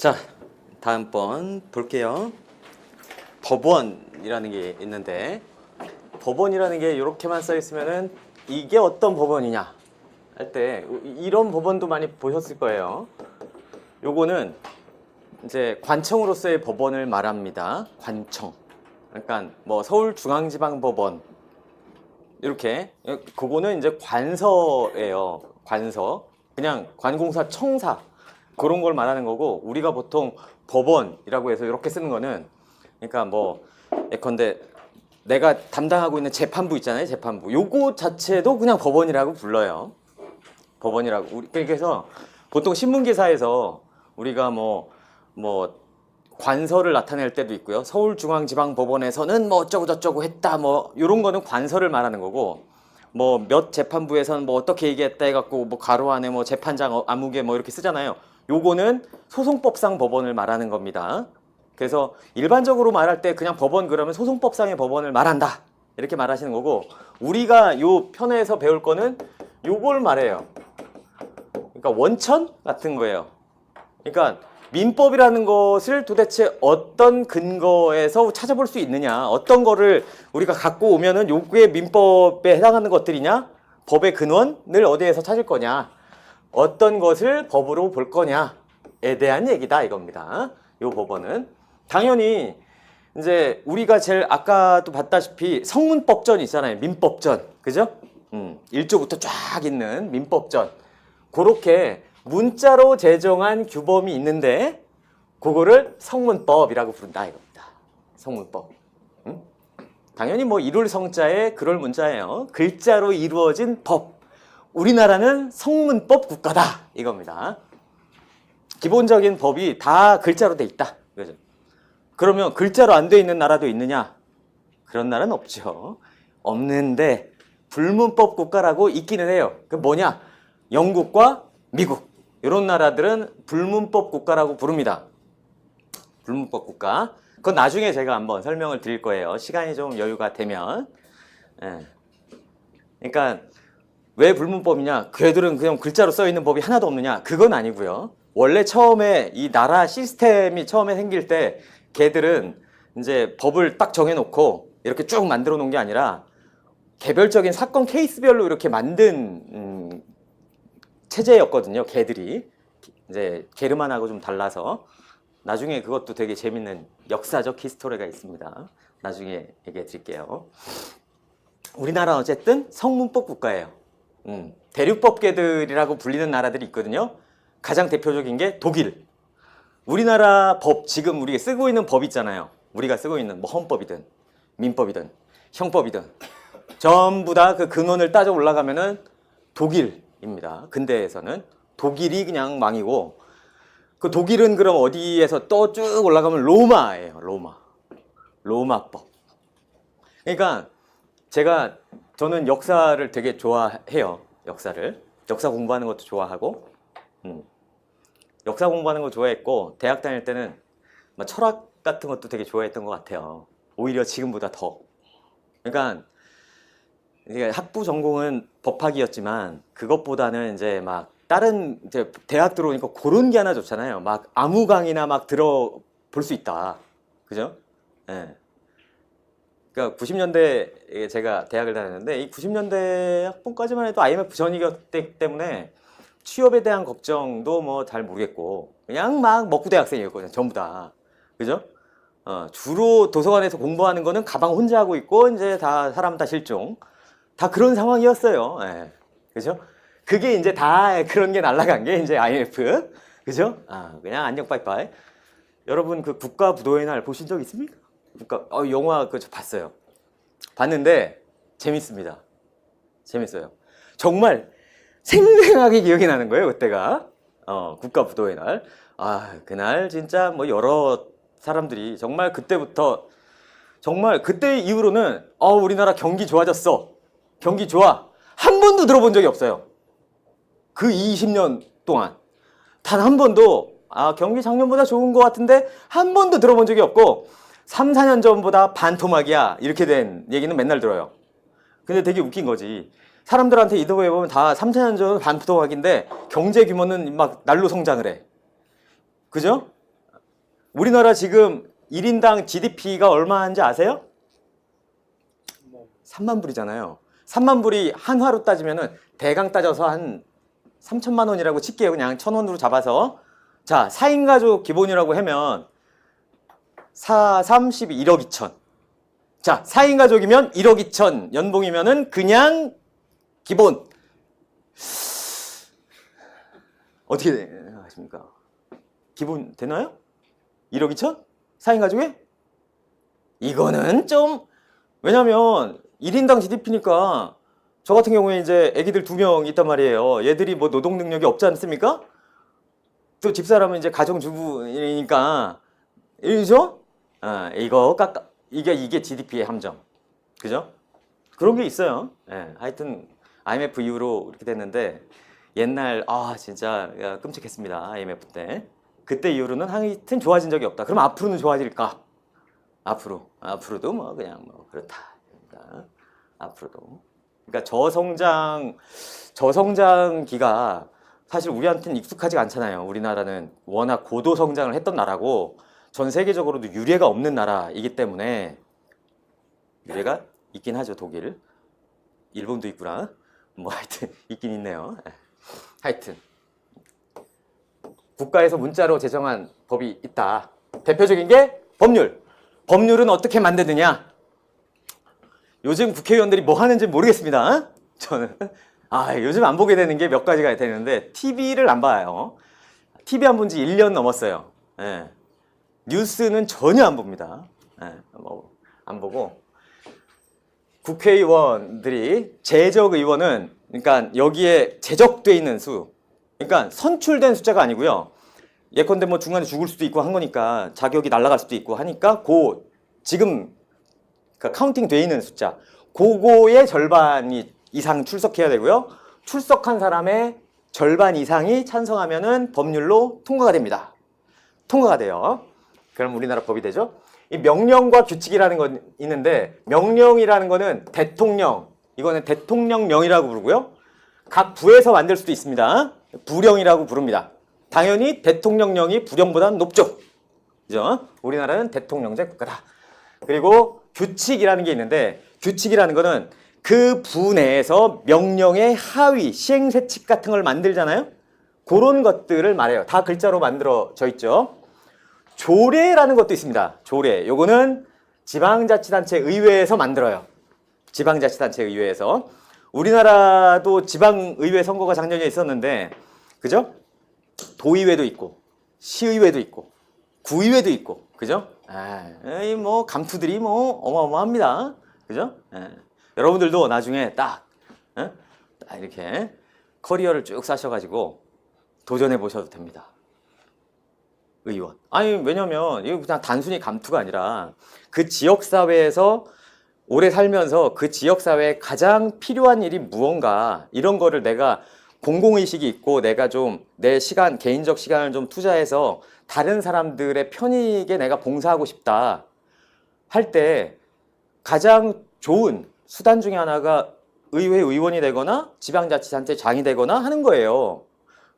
자, 다음번 볼게요. 법원이라는 게 있는데, 법원이라는 게 이렇게만 써 있으면은 이게 어떤 법원이냐 할 때 이런 법원도 많이 보셨을 거예요. 요거는 이제 관청으로서의 법원을 말합니다. 관청. 그러니까 뭐 서울중앙지방법원 이렇게, 그거는 이제 관서예요. 관서. 그냥 관공서 청사 그런 걸 말하는 거고, 우리가 보통 법원이라고 해서 이렇게 쓰는 거는, 그러니까 뭐 예컨대 내가 담당하고 있는 재판부 있잖아요. 재판부. 요거 자체도 그냥 법원이라고 불러요. 법원이라고. 그래서 보통 신문기사에서 우리가 뭐 관서를 나타낼 때도 있고요. 서울중앙지방법원에서는 뭐 어쩌고 저쩌고 했다, 뭐 요런 거는 관서를 말하는 거고, 뭐 몇 재판부에서는 뭐 어떻게 얘기했다 해갖고 뭐 가로 안에 뭐 재판장 아무개 뭐 이렇게 쓰잖아요. 요거는 소송법상 법원을 말하는 겁니다. 그래서 일반적으로 말할 때 그냥 법원 그러면 소송법상의 법원을 말한다 이렇게 말하시는 거고, 우리가 요 편에서 배울 거는 요걸 말해요. 그러니까 원천 같은 거예요. 그러니까 민법이라는 것을 도대체 어떤 근거에서 찾아볼 수 있느냐, 어떤 거를 우리가 갖고 오면은 요게 민법에 해당하는 것들이냐, 법의 근원을 어디에서 찾을 거냐, 어떤 것을 법으로 볼 거냐에 대한 얘기다 이겁니다. 요 법원은 당연히 이제 우리가 제일 아까도 봤다시피 성문법전 있잖아요. 민법전, 그죠? 1조부터 쫙 있는 민법전, 그렇게 문자로 제정한 규범이 있는데 그거를 성문법이라고 부른다 이겁니다. 성문법. 당연히 뭐 이룰 성자에 그럴 문자예요. 글자로 이루어진 법. 우리나라는 성문법 국가다 이겁니다. 기본적인 법이 다 글자로 돼 있다. 그죠? 그러면 글자로 안 돼 있는 나라도 있느냐? 그런 나라는 없죠. 없는데 불문법 국가라고 있기는 해요. 그 뭐냐? 영국과 미국 이런 나라들은 불문법 국가라고 부릅니다. 불문법 국가. 그건 나중에 제가 한번 설명을 드릴 거예요. 시간이 좀 여유가 되면. 예. 그러니까 왜 불문법이냐? 걔들은 그냥 글자로 써 있는 법이 하나도 없느냐? 그건 아니고요. 원래 처음에 이 나라 시스템이 처음에 생길 때 걔들은 이제 법을 딱 정해놓고 이렇게 쭉 만들어 놓은 게 아니라 개별적인 사건 케이스별로 이렇게 만든 체제였거든요. 걔들이 이제 게르만하고 좀 달라서. 나중에 그것도 되게 재밌는 역사적 히스토리가 있습니다. 나중에 얘기해 드릴게요. 우리나라는 어쨌든 성문법 국가예요. 대륙법계들이라고 불리는 나라들이 있거든요. 가장 대표적인 게 독일. 우리나라 법, 지금 우리가 쓰고 있는 법 있잖아요. 우리가 쓰고 있는 뭐 헌법이든 민법이든 형법이든 전부 다 그 근원을 따져 올라가면은 독일입니다. 근대에서는 독일이 그냥 망이고, 그 독일은 그럼 어디에서 또 쭉 올라가면 로마예요. 로마법. 그러니까 저는 역사를 되게 좋아해요. 역사 공부하는 것도 좋아하고, 역사 공부하는 거 좋아했고, 대학 다닐 때는 막 철학 같은 것도 되게 좋아했던 것 같아요. 오히려 지금보다 더. 그러니까 이게 학부 전공은 법학이었지만 그것보다는 이제 막 다른 이제 대학 들어오니까 그런 게 하나 좋잖아요. 막 아무 강의나 막 들어볼 수 있다. 그죠? 예. 그러니까 90년대에 제가 대학을 다녔는데, 이 90년대 학번까지만 해도 IMF 전이었기 때문에 취업에 대한 걱정도 뭐 잘 모르겠고, 그냥 막 먹고 대학생이었거든요. 전부 다. 그죠? 주로 도서관에서 공부하는 거는 가방 혼자 하고 있고, 이제 다 사람 다 실종. 다 그런 상황이었어요. 예. 그죠? 그게 이제 다 그런 게 날아간 게 이제 IMF. 그죠? 그냥 안녕 빠이빠이. 여러분 그 국가부도의 날 보신 적 있습니까? 영화 저 봤어요. 봤는데 재밌습니다. 재밌어요. 정말 생생하게 기억이 나는 거예요, 그때가. 국가부도의 날. 그날 진짜 뭐 여러 사람들이 정말 그때부터, 정말 그때 이후로는 우리나라 경기 좋아졌어. 경기 좋아. 한 번도 들어본 적이 없어요. 그 20년 동안. 단 한 번도 경기 작년보다 좋은 것 같은데 한 번도 들어본 적이 없고, 3, 4년 전보다 반토막이야 이렇게 된 얘기는 맨날 들어요. 근데 되게 웃긴 거지. 사람들한테 인터뷰해보면 다 3, 4년 전 반토막인데 경제 규모는 막 날로 성장을 해. 그죠? 우리나라 지금 1인당 GDP가 얼마인지 아세요? 3만 불이잖아요. 3만 불이 한화로 따지면은 대강 따져서 한 3천만 원이라고 칠게요. 그냥 1,000원으로 잡아서. 자, 4인 가족 기본이라고 하면 4, 3, 12, 1억 2천. 자, 4인 가족이면 1억 2천 연봉이면은 그냥 기본. 어떻게 하십니까? 기본 되나요? 1억 2천? 4인 가족에? 이거는 좀, 왜냐면 1인당 GDP니까 저 같은 경우에 이제 애기들 2명 있단 말이에요. 얘들이 뭐 노동 능력이 없지 않습니까? 또 집사람은 이제 가정주부이니까, 이죠? 아, 이게 GDP의 함정. 그죠? 그런 게 있어요. 예, 하여튼 IMF 이후로 이렇게 됐는데, 옛날 진짜 끔찍했습니다. IMF 때. 그때 이후로는 하여튼 좋아진 적이 없다. 그럼 앞으로는 좋아질까? 앞으로도 뭐 그냥 뭐 그렇다. 그러니까 앞으로도. 그러니까 저성장기가 사실 우리한테는 익숙하지가 않잖아요. 우리나라는 워낙 고도 성장을 했던 나라고 전 세계적으로도 유례가 없는 나라이기 때문에. 유례가 있긴 하죠. 독일, 일본도 있구나. 뭐 하여튼 있긴 있네요. 하여튼 국가에서 문자로 제정한 법이 있다. 대표적인 게 법률. 법률은 어떻게 만드느냐? 요즘 국회의원들이 뭐 하는지 모르겠습니다. 저는 요즘 안 보게 되는 게 몇 가지가 되는데, TV를 안 봐요. TV 안 본 지 1년 넘었어요. 예. 뉴스는 전혀 안 봅니다. 예. 안 보고. 국회의원들이, 재적의원은 그러니까 여기에 제적돼 있는 수, 그러니까 선출된 숫자가 아니고요. 예컨대 뭐 중간에 죽을 수도 있고 한 거니까 자격이 날아갈 수도 있고 하니까 지금 카운팅 돼 있는 숫자, 그거의 절반 이상 출석해야 되고요. 출석한 사람의 절반 이상이 찬성하면은 법률로 통과가 됩니다. 통과가 돼요. 그럼 우리나라 법이 되죠. 이 명령과 규칙이라는 건 있는데, 명령이라는 거는 이거는 대통령령이라고 부르고요. 각 부에서 만들 수도 있습니다. 부령이라고 부릅니다. 당연히 대통령령이 부령보다는 높죠. 그죠? 우리나라는 대통령제 국가다. 그리고 규칙이라는 게 있는데, 규칙이라는 거는 그 부 내에서 명령의 하위, 시행세칙 같은 걸 만들잖아요? 그런 것들을 말해요. 다 글자로 만들어져 있죠. 조례라는 것도 있습니다. 조례. 요거는 지방자치단체 의회에서 만들어요. 지방자치단체 의회에서. 우리나라도 지방의회 선거가 작년에 있었는데, 그죠? 도의회도 있고, 시의회도 있고, 구의회도 있고, 그죠? 뭐 감투들이 뭐 어마어마합니다. 그죠? 여러분들도 나중에 딱 이렇게 커리어를 쭉 쌓으셔가지고 도전해 보셔도 됩니다. 의원. 왜냐면 이거 그냥 단순히 감투가 아니라 그 지역사회에서 오래 살면서 그 지역사회에 가장 필요한 일이 무언가, 이런 거를 내가 공공의식이 있고 내가 좀 내 시간, 개인적 시간을 좀 투자해서 다른 사람들의 편익에 내가 봉사하고 싶다 할 때 가장 좋은 수단 중에 하나가 의회 의원이 되거나 지방자치단체장이 되거나 하는 거예요.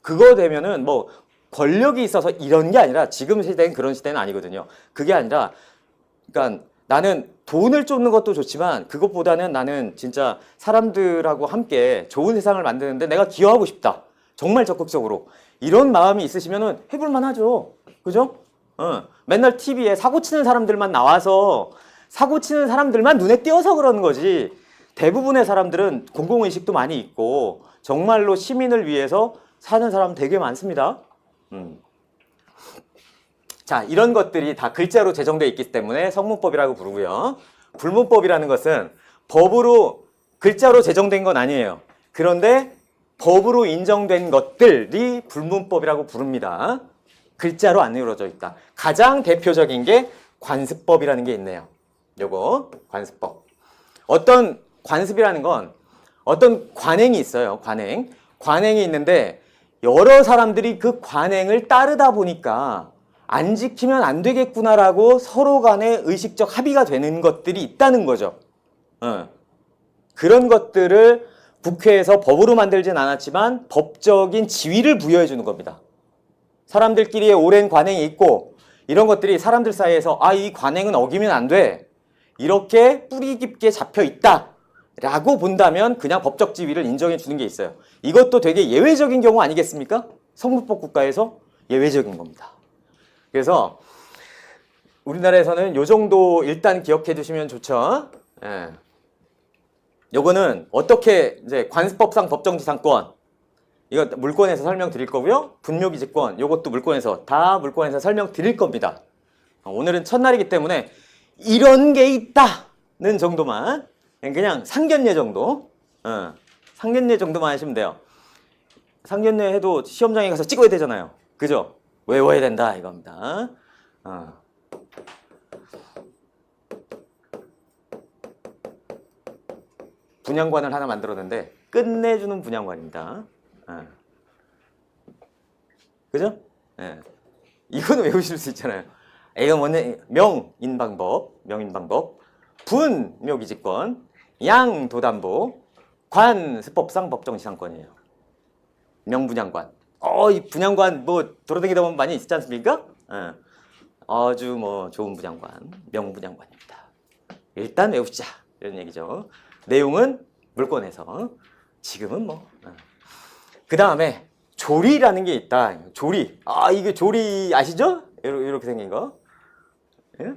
그거 되면은 뭐 권력이 있어서 이런 게 아니라, 지금 시대는 그런 시대는 아니거든요. 그게 아니라, 그러니까 나는 돈을 쫓는 것도 좋지만 그것보다는 나는 진짜 사람들하고 함께 좋은 세상을 만드는데 내가 기여하고 싶다. 정말 적극적으로. 이런 마음이 있으시면은 해볼만 하죠. 그죠? 맨날 TV에 사고 치는 사람들만 나와서 사고 치는 사람들만 눈에 띄어서 그러는 거지. 대부분의 사람들은 공공의식도 많이 있고 정말로 시민을 위해서 사는 사람 되게 많습니다. 자, 이런 것들이 다 글자로 제정되어 있기 때문에 성문법이라고 부르고요. 불문법이라는 것은 법으로 글자로 제정된 건 아니에요. 그런데 법으로 인정된 것들이 불문법이라고 부릅니다. 글자로 안 이루어져 있다. 가장 대표적인 게 관습법이라는 게 있네요. 요거 관습법. 어떤 관습이라는 건 어떤 관행이 있어요. 관행이 있는데 여러 사람들이 그 관행을 따르다 보니까 안 지키면 안 되겠구나라고 서로 간에 의식적 합의가 되는 것들이 있다는 거죠. 그런 것들을 국회에서 법으로 만들진 않았지만 법적인 지위를 부여해 주는 겁니다. 사람들끼리의 오랜 관행이 있고 이런 것들이 사람들 사이에서 이 관행은 어기면 안 돼. 이렇게 뿌리 깊게 잡혀 있다. 라고 본다면 그냥 법적 지위를 인정해 주는 게 있어요. 이것도 되게 예외적인 경우 아니겠습니까? 성불법 국가에서 예외적인 겁니다. 그래서 우리나라에서는 요 정도 일단 기억해 두시면 좋죠. 예. 요거는 어떻게 이제 관습법상 법정지상권 이거 물권에서 설명드릴 거고요. 분묘기지권 요것도 물권에서 다 물권에서 설명드릴 겁니다. 오늘은 첫날이기 때문에 이런 게 있다는 정도만 그냥 상견례 정도 상견례 정도만 하시면 돼요. 상견례 해도 시험장에 가서 찍어야 되잖아요. 그죠? 외워야 된다 이겁니다. 분양관을 하나 만들었는데 끝내주는 분양관입니다. 그죠? 예. 이거는 외우실 수 있잖아요. 이거 뭐냐? 명인방법, 분묘기지권, 양도담보, 관습법상 법정지상권이에요. 명분양관. 이 분양관 뭐 돌아다니다 보면 많이 있지 않습니까? 예. 아주 뭐 좋은 분양관, 명분양관입니다. 일단 외우시자 이런 얘기죠. 내용은 물권에서 지금은 뭐. 그 다음에 조리라는 게 있다. 조리. 이게 조리 아시죠? 이렇게 생긴 거. 예?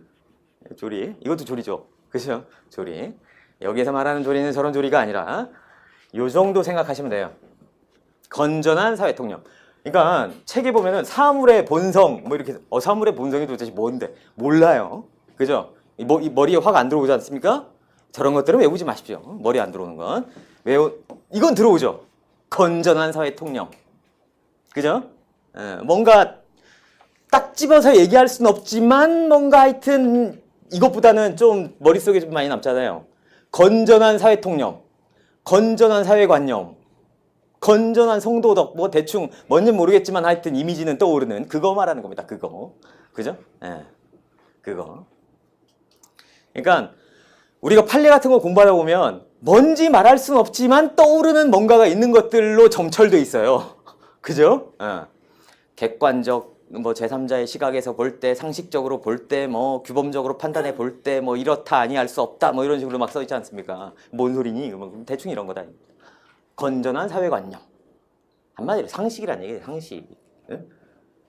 조리. 이것도 조리죠. 그죠? 조리. 여기에서 말하는 조리는 저런 조리가 아니라 요 정도 생각하시면 돼요. 건전한 사회통념. 그러니까 책에 보면은 사물의 본성 뭐 이렇게 사물의 본성이 도대체 뭔데 몰라요. 그죠? 이 머리에 확 안 들어오지 않습니까? 저런 것들은 외우지 마십시오. 머리에 안 들어오는 건 이건 들어오죠. 건전한 사회통념. 그죠? 뭔가 딱 집어서 얘기할 수는 없지만 뭔가 하여튼 이것보다는 좀 머릿속에 좀 많이 남잖아요. 건전한 사회통념, 건전한 사회관념, 건전한 성도덕, 뭐 대충 뭔지 모르겠지만 하여튼 이미지는 떠오르는 그거 말하는 겁니다. 그거. 그죠? 그거. 그러니까 우리가 판례 같은 거 공부하다 보면 뭔지 말할 수는 없지만 떠오르는 뭔가가 있는 것들로 점철돼 있어요. 그죠? 객관적 뭐 제3자의 시각에서 볼 때, 상식적으로 볼 때, 뭐 규범적으로 판단해 볼 때, 뭐 이렇다 아니할 수 없다, 뭐 이런 식으로 막 써 있지 않습니까? 뭔 소리니? 대충 이런 거다. 건전한 사회관념. 한마디로 상식이란 얘기예요. 상식.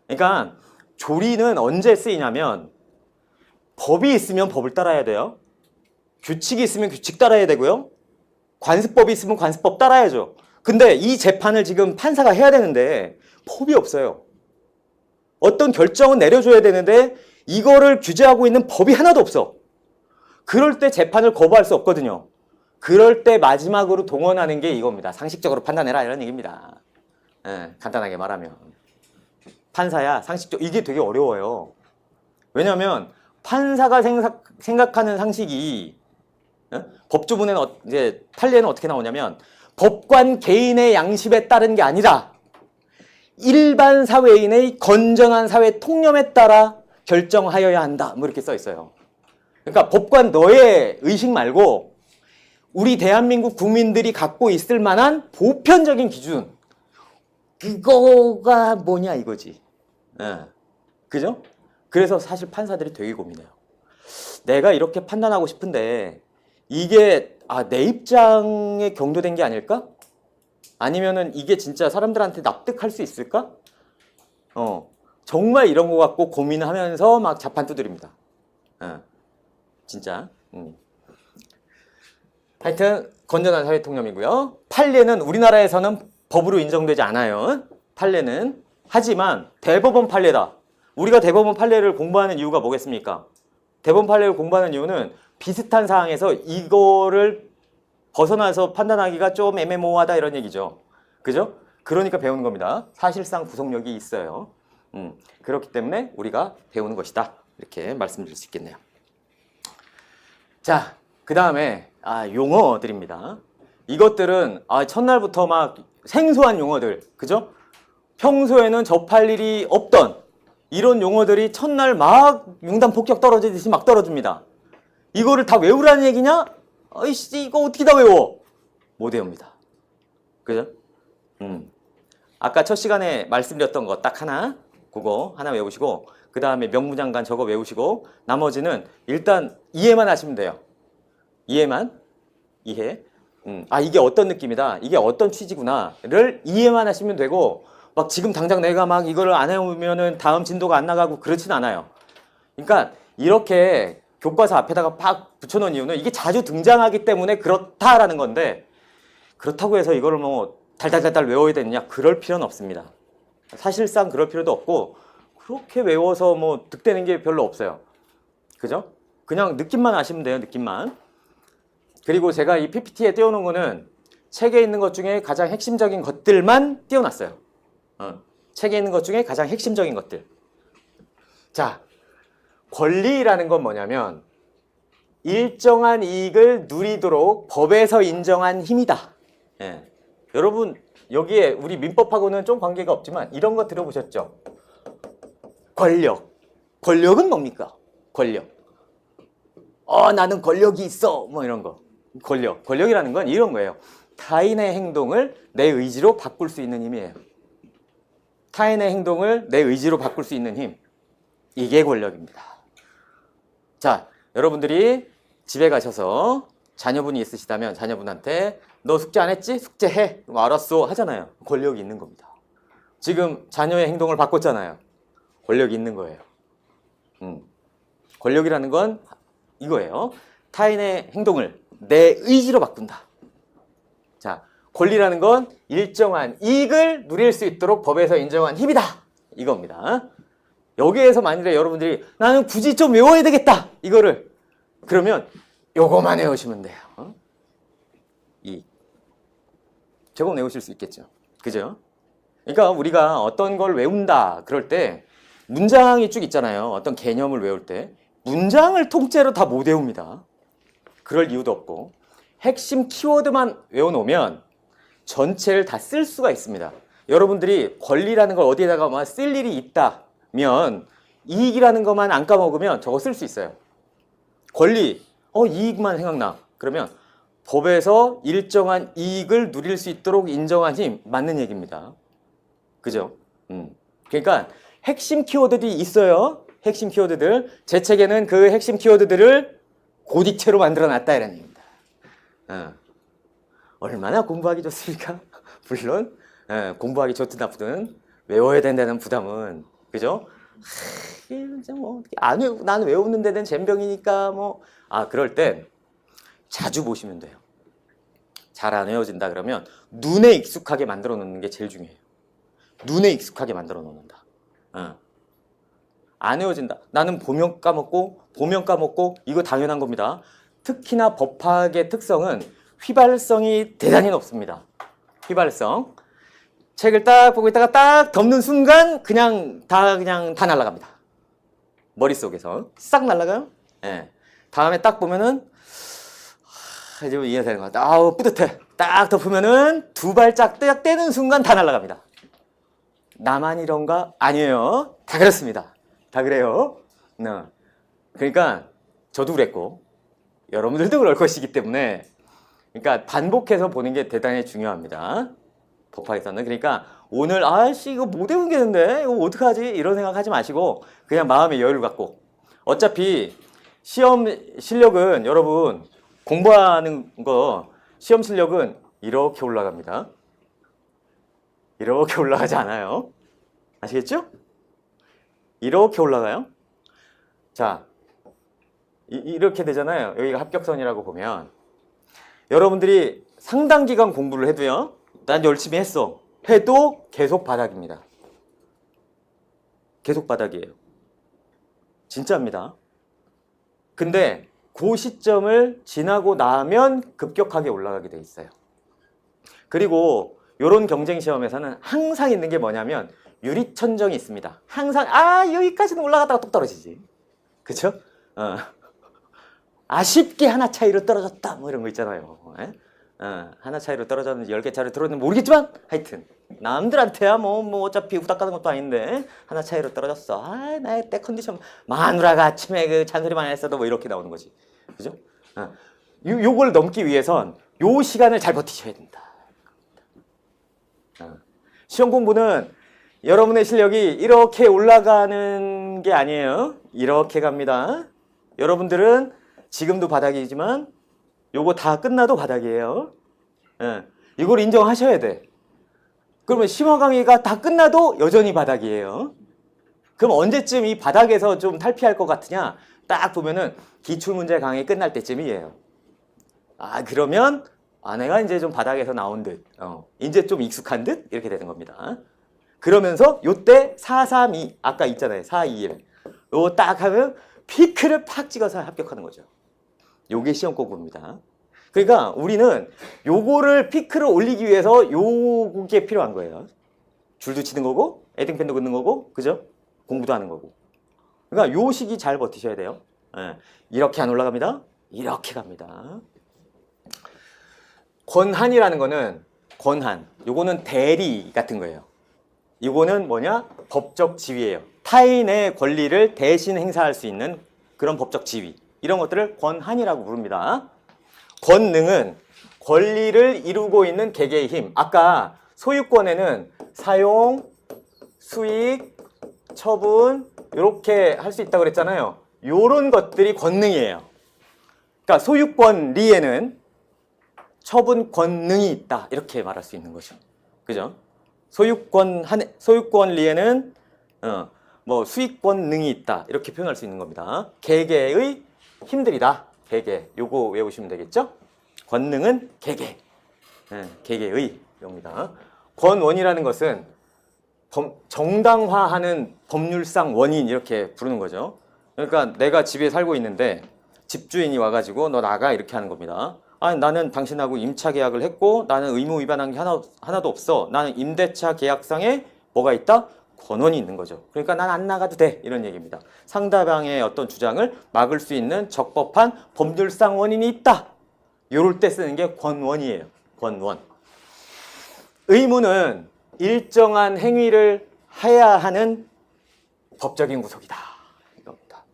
그러니까 조리는 언제 쓰이냐면 법이 있으면 법을 따라야 돼요. 규칙이 있으면 규칙 따라야 되고요. 관습법이 있으면 관습법 따라야죠. 근데 이 재판을 지금 판사가 해야 되는데 법이 없어요. 어떤 결정은 내려줘야 되는데 이거를 규제하고 있는 법이 하나도 없어. 그럴 때 재판을 거부할 수 없거든요. 그럴 때 마지막으로 동원하는 게 이겁니다. 상식적으로 판단해라 이런 얘기입니다. 간단하게 말하면. 판사야 상식적 이게 되게 어려워요. 왜냐하면 판사가 생각하는 상식이 법조문에는 이제 판례는 어떻게 나오냐면 법관 개인의 양심에 따른 게 아니라 일반 사회인의 건전한 사회 통념에 따라 결정하여야 한다. 뭐 이렇게 써 있어요. 그러니까 법관 너의 의식 말고 우리 대한민국 국민들이 갖고 있을 만한 보편적인 기준 그거가 뭐냐 이거지. 그죠? 그래서 사실 판사들이 되게 고민해요. 내가 이렇게 판단하고 싶은데 이게 내 입장에 경도된 게 아닐까? 아니면은 이게 진짜 사람들한테 납득할 수 있을까? 정말 이런 거 갖고 고민하면서 막 자판 두드립니다. 진짜. 하여튼 건전한 사회통념이고요. 판례는 우리나라에서는 법으로 인정되지 않아요. 판례는. 하지만 대법원 판례다. 우리가 대법원 판례를 공부하는 이유가 뭐겠습니까? 대법원 판례를 공부하는 이유는 비슷한 사항에서 이거를 벗어나서 판단하기가 좀 애매모호하다 이런 얘기죠. 그죠? 그러니까 배우는 겁니다. 사실상 구속력이 있어요. 그렇기 때문에 우리가 배우는 것이다. 이렇게 말씀드릴 수 있겠네요. 자, 그 다음에 용어들입니다. 이것들은 첫날부터 막 생소한 용어들, 그죠? 평소에는 접할 일이 없던 이런 용어들이 첫날 막 융단폭격 떨어지듯이 막 떨어집니다. 이거를 다 외우라는 얘기냐? 아이씨 이거 어떻게 다 외워? 못 외웁니다. 그죠? 아까 첫 시간에 말씀드렸던 거 딱 하나, 그거 하나 외우시고 그 다음에 명문장관 저거 외우시고 나머지는 일단 이해만 하시면 돼요. 이해만. 이해. 아 이게 어떤 느낌이다. 이게 어떤 취지구나를 이해만 하시면 되고 막 지금 당장 내가 막 이거를 안 해오면은 다음 진도가 안 나가고 그렇진 않아요. 그러니까 이렇게 교과서 앞에다가 팍 붙여놓은 이유는 이게 자주 등장하기 때문에 그렇다라는 건데 그렇다고 해서 이거를 뭐 달달달달 외워야 되느냐 그럴 필요는 없습니다. 사실상 그럴 필요도 없고 그렇게 외워서 뭐 득되는 게 별로 없어요. 그죠? 그냥 느낌만 아시면 돼요. 느낌만. 그리고 제가 이 PPT에 띄워놓은 거는 책에 있는 것 중에 가장 핵심적인 것들만 띄워놨어요. 책에 있는 것 중에 가장 핵심적인 것들. 자, 권리라는 건 뭐냐면 일정한 이익을 누리도록 법에서 인정한 힘이다. 예. 여러분 여기에 우리 민법하고는 좀 관계가 없지만 이런 거 들어보셨죠? 권력. 권력은 뭡니까? 권력. 나는 권력이 있어. 뭐 이런 거. 권력. 권력이라는 건 이런 거예요. 타인의 행동을 내 의지로 바꿀 수 있는 힘이에요. 타인의 행동을 내 의지로 바꿀 수 있는 힘. 이게 권력입니다. 자, 여러분들이 집에 가셔서 자녀분이 있으시다면 자녀분한테 너 숙제 안 했지? 숙제해. 알았어. 하잖아요. 권력이 있는 겁니다. 지금 자녀의 행동을 바꿨잖아요. 권력이 있는 거예요. 권력이라는 건 이거예요. 타인의 행동을 내 의지로 바꾼다. 자, 권리라는 건 일정한 이익을 누릴 수 있도록 법에서 인정한 힘이다. 이겁니다. 여기에서 만일에 여러분들이 나는 굳이 좀 외워야 되겠다. 이거를. 그러면 요거만 외우시면 돼요. 저거 외우실 수 있겠죠. 그죠? 그러니까 우리가 어떤 걸 외운다. 그럴 때 문장이 쭉 있잖아요. 어떤 개념을 외울 때. 문장을 통째로 다 못 외웁니다. 그럴 이유도 없고. 핵심 키워드만 외워놓으면 전체를 다 쓸 수가 있습니다. 여러분들이 권리라는 걸 어디에다가 쓸 일이 있다면 이익이라는 것만 안 까먹으면 저거 쓸 수 있어요. 권리, 이익만 생각나. 그러면 법에서 일정한 이익을 누릴 수 있도록 인정한 힘 맞는 얘기입니다. 그죠? 그러니까 핵심 키워드들이 있어요. 핵심 키워드들. 제 책에는 그 핵심 키워드들을 고딕체로 만들어놨다 이런 얘기입니다. 얼마나 공부하기 좋습니까? 물론 공부하기 좋든 나쁘든 외워야 된다는 부담은 그죠? 뭐 나는 외우는 데는 젬병이니까 그럴 땐 자주 보시면 돼요. 잘 안 외워진다 그러면 눈에 익숙하게 만들어 놓는 게 제일 중요해요. 눈에 익숙하게 만들어 놓는다. 안 외워진다. 나는 보면 까먹고 이거 당연한 겁니다. 특히나 법학의 특성은 휘발성이 대단히 높습니다. 휘발성. 책을 딱 보고 있다가 딱 덮는 순간 그냥 다 날아갑니다. 머릿속에서 싹 날아가요. 예. 다음에 딱 보면은 이제 이해되는 것 같다. 뿌듯해. 딱 덮으면은 두 발짝 딱 떼는 순간 다 날아갑니다. 나만 이런가? 아니에요. 다 그렇습니다. 다 그래요. 그러니까 저도 그랬고 여러분들도 그럴 것이기 때문에 그러니까 반복해서 보는 게 대단히 중요합니다. 법학에서는. 그러니까 오늘 이거 못 외우겠는데 이거 어떡하지? 이런 생각하지 마시고 그냥 마음의 여유를 갖고 어차피 시험 실력은 여러분 공부하는 거 시험 실력은 이렇게 올라갑니다. 이렇게 올라가지 않아요. 아시겠죠? 이렇게 올라가요. 자, 이렇게 되잖아요. 여기가 합격선이라고 보면 여러분들이 상당 기간 공부를 해도요. 난 열심히 했어. 해도 계속 바닥입니다. 계속 바닥이에요. 진짜입니다. 근데 그 시점을 지나고 나면 급격하게 올라가게 돼 있어요. 그리고 이런 경쟁 시험에서는 항상 있는 게 뭐냐면 유리천정이 있습니다. 항상 여기까지는 올라갔다가 뚝 떨어지지. 그쵸? 아쉽게 하나 차이로 떨어졌다 뭐 이런 거 있잖아요. 하나 차이로 떨어졌는지 10개 차이로 떨어졌는지 모르겠지만 하여튼 남들한테야 뭐 어차피 후딱 가는 것도 아닌데 하나 차이로 떨어졌어. 나의 때 컨디션 마누라가 아침에 그 잔소리만 했어도 뭐 이렇게 나오는 거지. 그죠? 요걸 넘기 위해선 요 시간을 잘 버티셔야 된다. 시험 공부는 여러분의 실력이 이렇게 올라가는 게 아니에요. 이렇게 갑니다. 여러분들은 지금도 바닥이지만 요거 다 끝나도 바닥이에요. 예, 이걸 인정하셔야 돼. 그러면 심화 강의가 다 끝나도 여전히 바닥이에요. 그럼 언제쯤 이 바닥에서 좀 탈피할 것 같으냐? 딱 보면은 기출문제 강의 끝날 때쯤이에요. 아, 그러면 내가 이제 좀 바닥에서 나온 듯, 이제 좀 익숙한 듯 이렇게 되는 겁니다. 그러면서 요때 4, 3, 2 아까 있잖아요. 4, 2, 1 요거 딱 하면 피크를 팍 찍어서 합격하는 거죠. 요게 시험 공부입니다. 그러니까 우리는 요거를 피크를 올리기 위해서 요게 필요한 거예요. 줄도 치는 거고 에딩펜도 긋는 거고 그죠? 공부도 하는 거고. 그러니까 요 시기 잘 버티셔야 돼요. 예. 이렇게 안 올라갑니다. 이렇게 갑니다. 권한이라는 거는 권한. 요거는 대리 같은 거예요. 이거는 뭐냐? 법적 지위예요. 타인의 권리를 대신 행사할 수 있는 그런 법적 지위. 이런 것들을 권한이라고 부릅니다. 권능은 권리를 이루고 있는 개개의 힘. 아까 소유권에는 사용, 수익, 처분 이렇게 할 수 있다고 그랬잖아요. 요런 것들이 권능이에요. 그러니까 소유권리에는 처분권능이 있다. 이렇게 말할 수 있는 거죠. 그죠? 소유권리에는 뭐 수익권능이 있다. 이렇게 표현할 수 있는 겁니다. 개개의 힘들이다. 개개. 요거 외우시면 되겠죠? 권능은 개개. 개개의 용이다. 권원이라는 것은 정당화하는 법률상 원인 이렇게 부르는 거죠. 그러니까 내가 집에 살고 있는데 집주인이 와가지고 너 나가 이렇게 하는 겁니다. 아니 나는 당신하고 임차 계약을 했고 나는 의무 위반한 게 하나도 없어. 나는 임대차 계약상에 뭐가 있다? 권원이 있는 거죠. 그러니까 난 안 나가도 돼 이런 얘기입니다. 상대방의 어떤 주장을 막을 수 있는 적법한 법률상 원인이 있다. 요럴 때 쓰는 게 권원이에요. 권원. 의무는 일정한 행위를 해야 하는 법적인 구속이다. 이겁니다.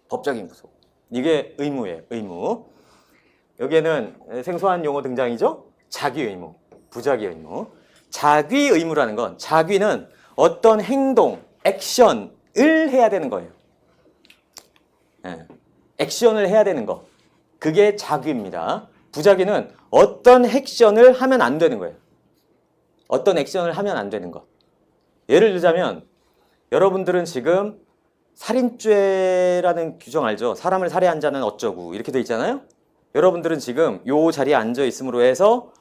법적인 구속. 이게 의무예요. 의무. 여기에는 생소한 용어 등장이죠. 자기 의무, 부자기 의무. 자기 의무라는 건 자기는 어떤 행동, 액션을 해야 되는 거예요. 액션을 해야 되는 거. 그게 자기입니다. 부자기는 어떤 액션을 하면 안 되는 거예요. 어떤 액션을 하면 안 되는 거. 예를 들자면 여러분들은 지금 살인죄라는 규정 알죠? 사람을 살해한 자는 어쩌고 이렇게 돼 있잖아요. 여러분들은 지금 요 자리에 앉아 있음으로 해서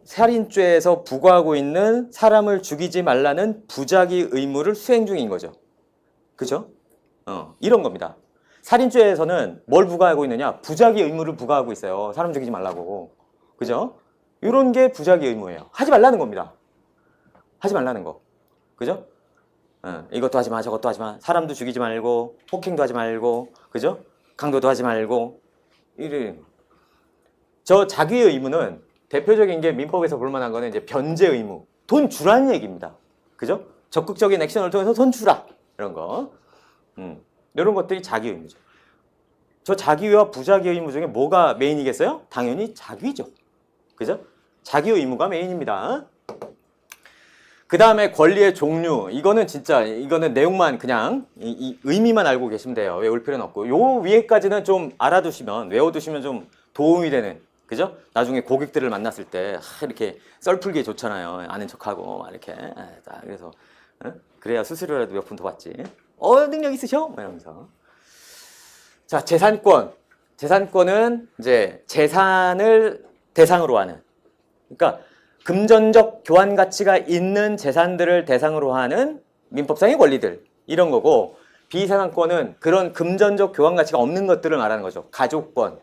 살인죄에서 부과하고 있는 사람을 죽이지 말라는 부자기 의무를 수행 중인 거죠. 그죠? 이런 겁니다. 살인죄에서는 뭘 부과하고 있느냐? 부자기 의무를 부과하고 있어요. 사람 죽이지 말라고. 그죠? 이런 게 부자기 의무예요. 하지 말라는 겁니다. 하지 말라는 거. 그죠? 이것도 하지 마, 저것도 하지 마. 사람도 죽이지 말고, 폭행도 하지 말고, 그죠? 강도도 하지 말고. 저 자기의 의무는 대표적인 게 민법에서 볼만한 거는 이제 변제 의무. 돈 주라는 얘기입니다. 그죠? 적극적인 액션을 통해서 돈 주라. 이런 거. 이런 것들이 자기 의무죠. 저 자기와 부자기 의무 중에 뭐가 메인이겠어요? 당연히 자기죠. 그죠? 자기 의무가 메인입니다. 그 다음에 권리의 종류. 이거는 진짜, 이거는 내용만 그냥, 이 의미만 알고 계시면 돼요. 외울 필요는 없고. 요 위에까지는 좀 알아두시면, 외워두시면 좀 도움이 되는, 그죠? 나중에 고객들을 만났을 때, 이렇게 썰풀기 좋잖아요. 아는 척하고, 막 이렇게. 그래서, 그래야 수수료라도 몇 푼 더 받지. 능력 있으셔? 막 이러면서. 자, 재산권. 재산권은 이제 재산을 대상으로 하는. 그러니까 금전적 교환 가치가 있는 재산들을 대상으로 하는 민법상의 권리들. 이런 거고, 비재산권은 그런 금전적 교환 가치가 없는 것들을 말하는 거죠. 가족권,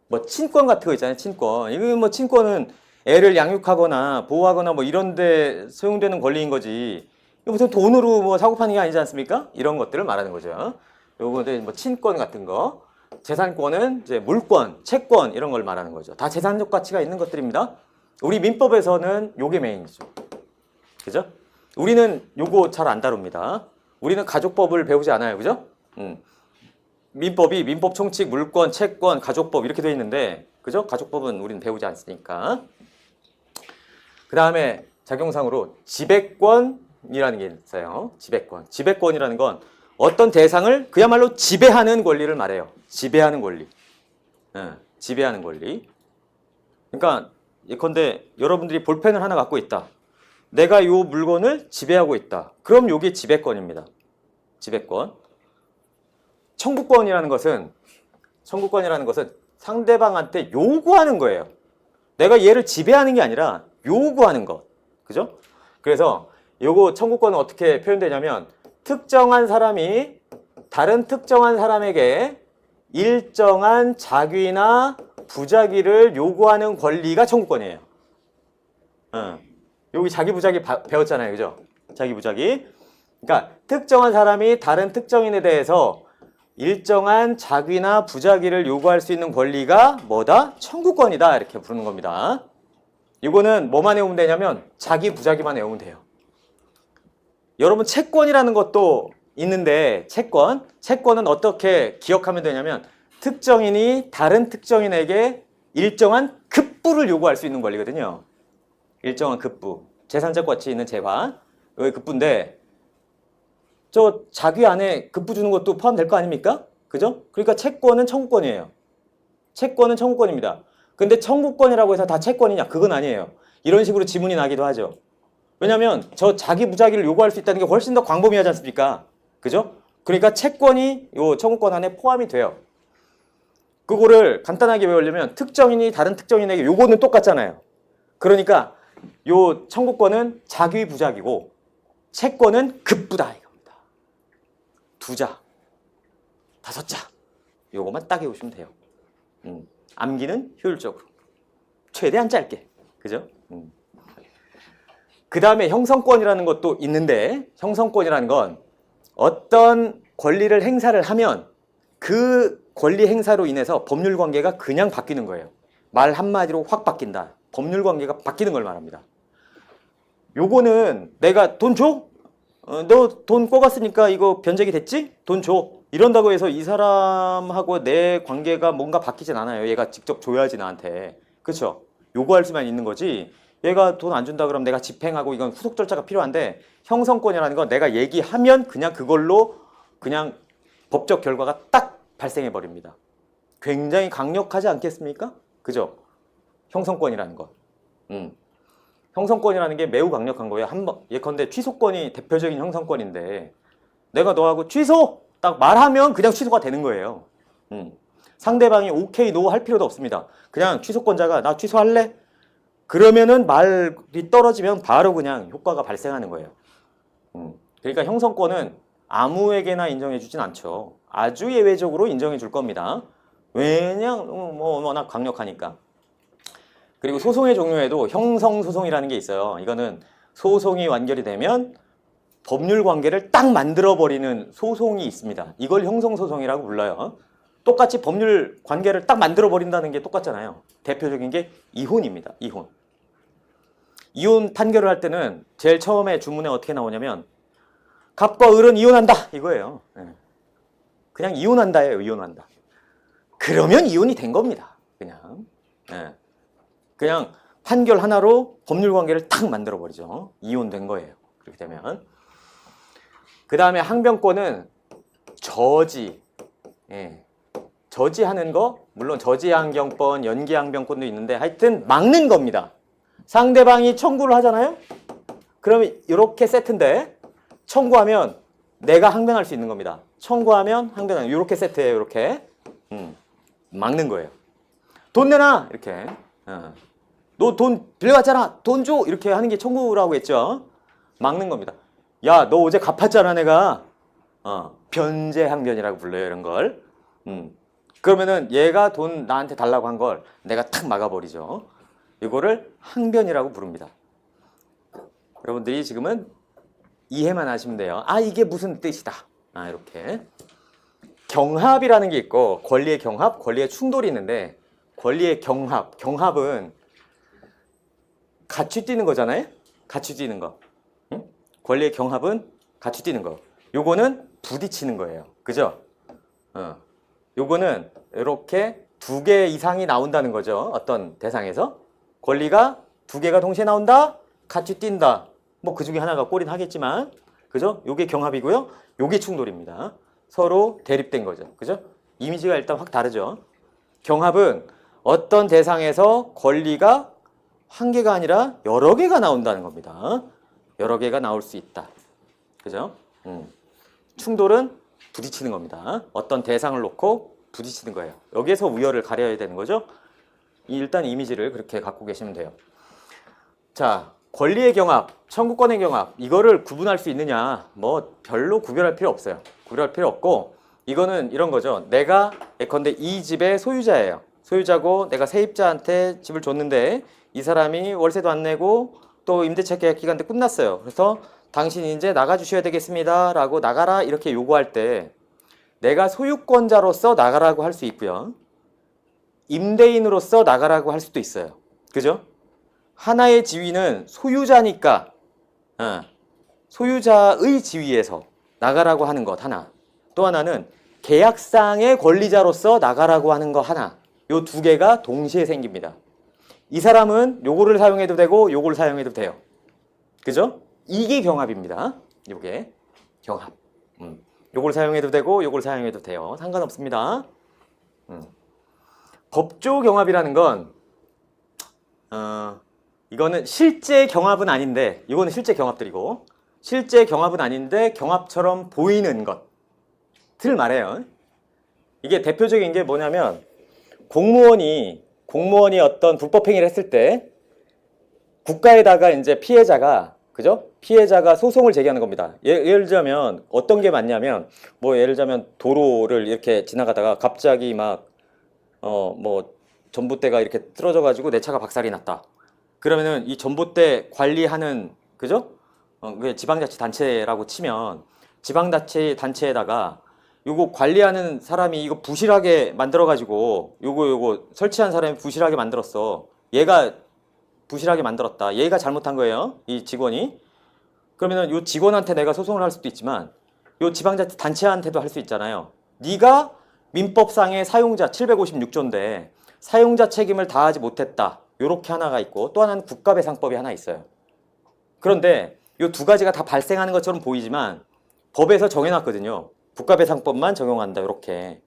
뭐 친권 같은 거 있잖아요. 친권. 이거 뭐 친권은 애를 양육하거나 보호하거나 뭐 이런 데 소용되는 권리인 거지. 이거 무슨 돈으로 뭐 사고 파는 게 아니지 않습니까? 이런 것들을 말하는 거죠. 요거는 뭐 친권 같은 거. 재산권은 이제 물권, 채권 이런 걸 말하는 거죠. 다 재산적 가치가 있는 것들입니다. 우리 민법에서는 요게 메인이죠. 그죠? 우리는 요거 잘 안 다룹니다. 우리는 가족법을 배우지 않아요. 그죠? 민법이 민법 총칙, 물권, 채권, 가족법 이렇게 되어 있는데 그죠? 가족법은 우리는 배우지 않으니까. 그 다음에 작용상으로 지배권이라는 게 있어요. 지배권. 지배권이라는 건 어떤 대상을 그야말로 지배하는 권리를 말해요. 지배하는 권리. 지배하는 권리. 그러니까 예컨대 여러분들이 볼펜을 하나 갖고 있다. 내가 이 물건을 지배하고 있다. 그럼 이게 지배권입니다. 지배권. 청구권이라는 것은 상대방한테 요구하는 거예요. 내가 얘를 지배하는 게 아니라 요구하는 것. 그죠? 그래서 요거 청구권은 어떻게 표현되냐면 특정한 사람이 다른 특정한 사람에게 일정한 자귀나 부자기를 요구하는 권리가 청구권이에요. 여기 자기 부자기 배웠잖아요. 그죠? 자기 부자기. 그러니까 특정한 사람이 다른 특정인에 대해서 일정한 자귀나 부자기를 요구할 수 있는 권리가 뭐다? 청구권이다. 이렇게 부르는 겁니다. 이거는 뭐만 외우면 되냐면 자기 부자기만 외우면 돼요. 여러분 채권이라는 것도 있는데 채권은 어떻게 기억하면 되냐면 특정인이 다른 특정인에게 일정한 급부를 요구할 수 있는 권리거든요. 일정한 급부. 재산적 가치 있는 재화. 여기 급부인데 저 자기 안에 급부 주는 것도 포함될 거 아닙니까? 그죠? 그러니까 채권은 청구권이에요. 채권은 청구권입니다. 근데 청구권이라고 해서 다 채권이냐? 그건 아니에요. 이런 식으로 지문이 나기도 하죠. 왜냐면 저 자기 부자기를 요구할 수 있다는 게 훨씬 더 광범위하지 않습니까? 그죠? 그러니까 채권이 요 청구권 안에 포함이 돼요. 그거를 간단하게 외우려면 특정인이 다른 특정인에게 요거는 똑같잖아요. 그러니까 요 청구권은 자기 부자기고 채권은 급부다 이겁니다. 2자, 5자 요거만 딱 외우시면 돼요. 암기는 효율적으로 최대한 짧게. 그죠? 그 다음에 형성권이라는 것도 있는데 형성권이라는 건 어떤 권리를 행사를 하면 그 권리 행사로 인해서 법률 관계가 그냥 바뀌는 거예요. 말 한마디로 확 바뀐다. 법률 관계가 바뀌는 걸 말합니다. 요거는 내가 돈 줘? 너 돈 꿔갔으니까 이거 변제기 됐지? 돈 줘. 이런다고 해서 이 사람하고 내 관계가 뭔가 바뀌진 않아요. 얘가 직접 줘야지 나한테. 그렇죠? 요구할 수만 있는 거지. 얘가 돈 안 준다 그러면 내가 집행하고 이건 후속 절차가 필요한데 형성권이라는 건 내가 얘기하면 그냥 그걸로 그냥 법적 결과가 딱 발생해 버립니다. 굉장히 강력하지 않겠습니까? 그죠? 형성권이라는 것. 형성권이라는 게 매우 강력한 거예요. 예컨대 취소권이 대표적인 형성권인데 내가 너하고 취소! 딱 말하면 그냥 취소가 되는 거예요. 상대방이 오케이, 노 할 필요도 없습니다. 그냥 취소권자가 나 취소할래? 그러면은 말이 떨어지면 바로 그냥 효과가 발생하는 거예요. 그러니까 형성권은 아무에게나 인정해 주진 않죠. 아주 예외적으로 인정해 줄 겁니다. 왜냐면 워낙 강력하니까. 그리고 소송의 종류에도 형성소송이라는 게 있어요. 이거는 소송이 완결이 되면 법률 관계를 딱 만들어버리는 소송이 있습니다. 이걸 형성소송이라고 불러요. 똑같이 법률 관계를 딱 만들어버린다는 게 똑같잖아요. 대표적인 게 이혼입니다. 이혼 판결을 할 때는 제일 처음에 주문에 어떻게 나오냐면 갑과 을은 이혼한다 이거예요. 그냥 이혼한다예요. 이혼한다. 그러면 이혼이 된 겁니다. 그냥 판결 하나로 법률 관계를 탁 만들어 버리죠. 이혼된 거예요. 그렇게 되면. 그 다음에 항변권은 저지. 저지하는 거, 물론 저지항변권, 연기항변권도 있는데 하여튼 막는 겁니다. 상대방이 청구를 하잖아요. 그러면 이렇게 세트인데 청구하면 내가 항변할 수 있는 겁니다. 청구하면 항변하는 이렇게 세트예요. 이렇게 막는 거예요. 돈 내놔 이렇게. 너 돈 빌려갔잖아. 돈 줘. 이렇게 하는 게 청구라고 했죠. 막는 겁니다. 야, 너 어제 갚았잖아 내가. 변제항변이라고 불러요. 이런 걸. 그러면은 얘가 돈 나한테 달라고 한 걸 내가 탁 막아버리죠. 이거를 항변이라고 부릅니다. 여러분들이 지금은 이해만 하시면 돼요. 아, 이게 무슨 뜻이다. 이렇게. 경합이라는 게 있고 권리의 경합, 권리의 충돌이 있는데 권리의 경합은 같이 뛰는 거잖아요. 같이 뛰는 거. 권리의 경합은 같이 뛰는 거. 요거는 부딪히는 거예요. 그죠? 요거는 이렇게 2개 이상이 나온다는 거죠. 어떤 대상에서. 권리가 2개가 동시에 나온다? 같이 뛴다. 뭐 그 중에 하나가 꼴이긴 하겠지만, 그죠? 요게 경합이고요. 요게 충돌입니다. 서로 대립된 거죠. 그죠? 이미지가 일단 확 다르죠. 경합은 어떤 대상에서 권리가 한 개가 아니라 여러 개가 나온다는 겁니다. 여러 개가 나올 수 있다. 그죠? 충돌은 부딪히는 겁니다. 어떤 대상을 놓고 부딪히는 거예요. 여기에서 우열을 가려야 되는 거죠. 일단 이미지를 그렇게 갖고 계시면 돼요. 자, 권리의 경합, 청구권의 경합, 이거를 구분할 수 있느냐? 뭐 별로 구별할 필요 없어요. 구별할 필요 없고, 이거는 이런 거죠. 내가 예컨대 이 집의 소유자예요. 소유자고 내가 세입자한테 집을 줬는데 이 사람이 월세도 안 내고 또 임대차 계약 기간도 끝났어요. 그래서 당신이 이제 나가주셔야 되겠습니다 라고 나가라 이렇게 요구할 때 내가 소유권자로서 나가라고 할 수 있고요. 임대인으로서 나가라고 할 수도 있어요. 그죠? 하나의 지위는 소유자니까 소유자의 지위에서 나가라고 하는 것 하나, 또 하나는 계약상의 권리자로서 나가라고 하는 거 하나, 요 두 개가 동시에 생깁니다. 이 사람은 요거를 사용해도 되고 요걸 사용해도 돼요. 그죠? 이게 경합입니다. 요게 경합. 요걸 사용해도 되고 요걸 사용해도 돼요. 상관없습니다. 법조 경합이라는 건 이거는 실제 경합은 아닌데, 이거는 실제 경합들이고, 실제 경합은 아닌데 경합처럼 보이는 것을 말해요. 이게 대표적인 게 뭐냐면 공무원이 어떤 불법 행위를 했을 때 국가에다가 이제 피해자가, 그죠? 피해자가 소송을 제기하는 겁니다. 예를 들자면 어떤 게 맞냐면, 뭐 예를 들자면 도로를 이렇게 지나가다가 갑자기 막 뭐 전봇대가 이렇게 틀어져 가지고 내 차가 박살이 났다. 그러면은 이 전봇대 관리하는, 그죠? 지방자치단체라고 치면 지방자치단체에다가 요거 관리하는 사람이 이거 부실하게 만들어 가지고 요거 설치한 사람이 부실하게 만들었어. 얘가 부실하게 만들었다. 얘가 잘못한 거예요. 이 직원이. 그러면은 요 직원한테 내가 소송을 할 수도 있지만 요 지방자치단체한테도 할 수 있잖아요. 네가 민법상의 사용자 756조인데 사용자 책임을 다하지 못했다. 요렇게 하나가 있고, 또 하나는 국가배상법이 하나 있어요. 그런데 요 두 가지가 다 발생하는 것처럼 보이지만 법에서 정해놨거든요. 국가배상법만 적용한다. 요렇게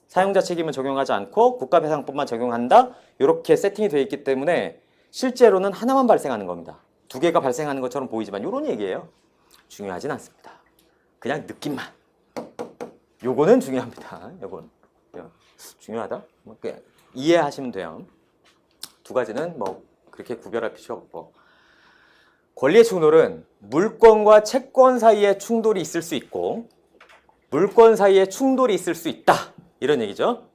사용자 책임은 적용하지 않고 국가배상법만 적용한다. 요렇게 세팅이 되어 있기 때문에 실제로는 하나만 발생하는 겁니다. 두 개가 발생하는 것처럼 보이지만 요런 얘기예요. 중요하진 않습니다. 그냥 느낌만. 요거는 중요합니다. 요건 중요하다. 뭐 이해하시면 돼요. 두 가지는 뭐 그렇게 구별할 필요 없고, 권리의 충돌은 물권과 채권 사이에 충돌이 있을 수 있고 물권 사이에 충돌이 있을 수 있다. 이런 얘기죠.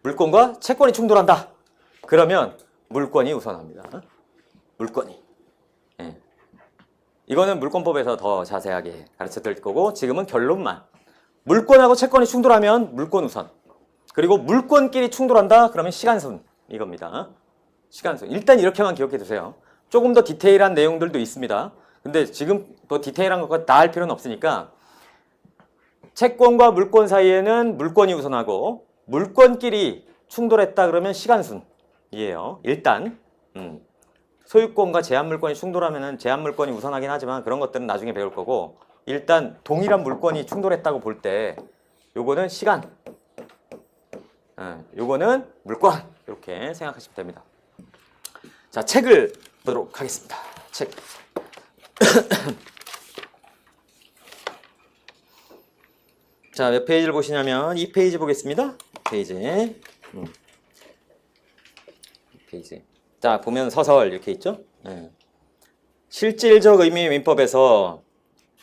물권과 채권이 충돌한다. 그러면 물권이 우선합니다. 물권이. 이거는 물권법에서 더 자세하게 가르쳐 드릴 거고, 지금은 결론만. 물권하고 채권이 충돌하면 물권 우선. 그리고 물권끼리 충돌한다. 그러면 시간순. 이겁니다. 시간순. 일단 이렇게만 기억해 두세요. 조금 더 디테일한 내용들도 있습니다. 근데 지금 더 디테일한 것과 다 할 필요는 없으니까, 채권과 물권 사이에는 물권이 우선하고 물권끼리 충돌했다 그러면 시간순이에요. 일단 소유권과 제한물권이 충돌하면 제한물권이 우선하긴 하지만 그런 것들은 나중에 배울 거고, 일단 동일한 물권이 충돌했다고 볼 때 요거는 시간, 요거는 물권, 이렇게 생각하시면 됩니다. 자, 책을 보도록 하겠습니다. 책. 자, 몇 페이지를 보시냐면 2페이지 보겠습니다. 페이지. 페이지. 자, 보면 서설 이렇게 있죠. 실질적 의미의 민법에서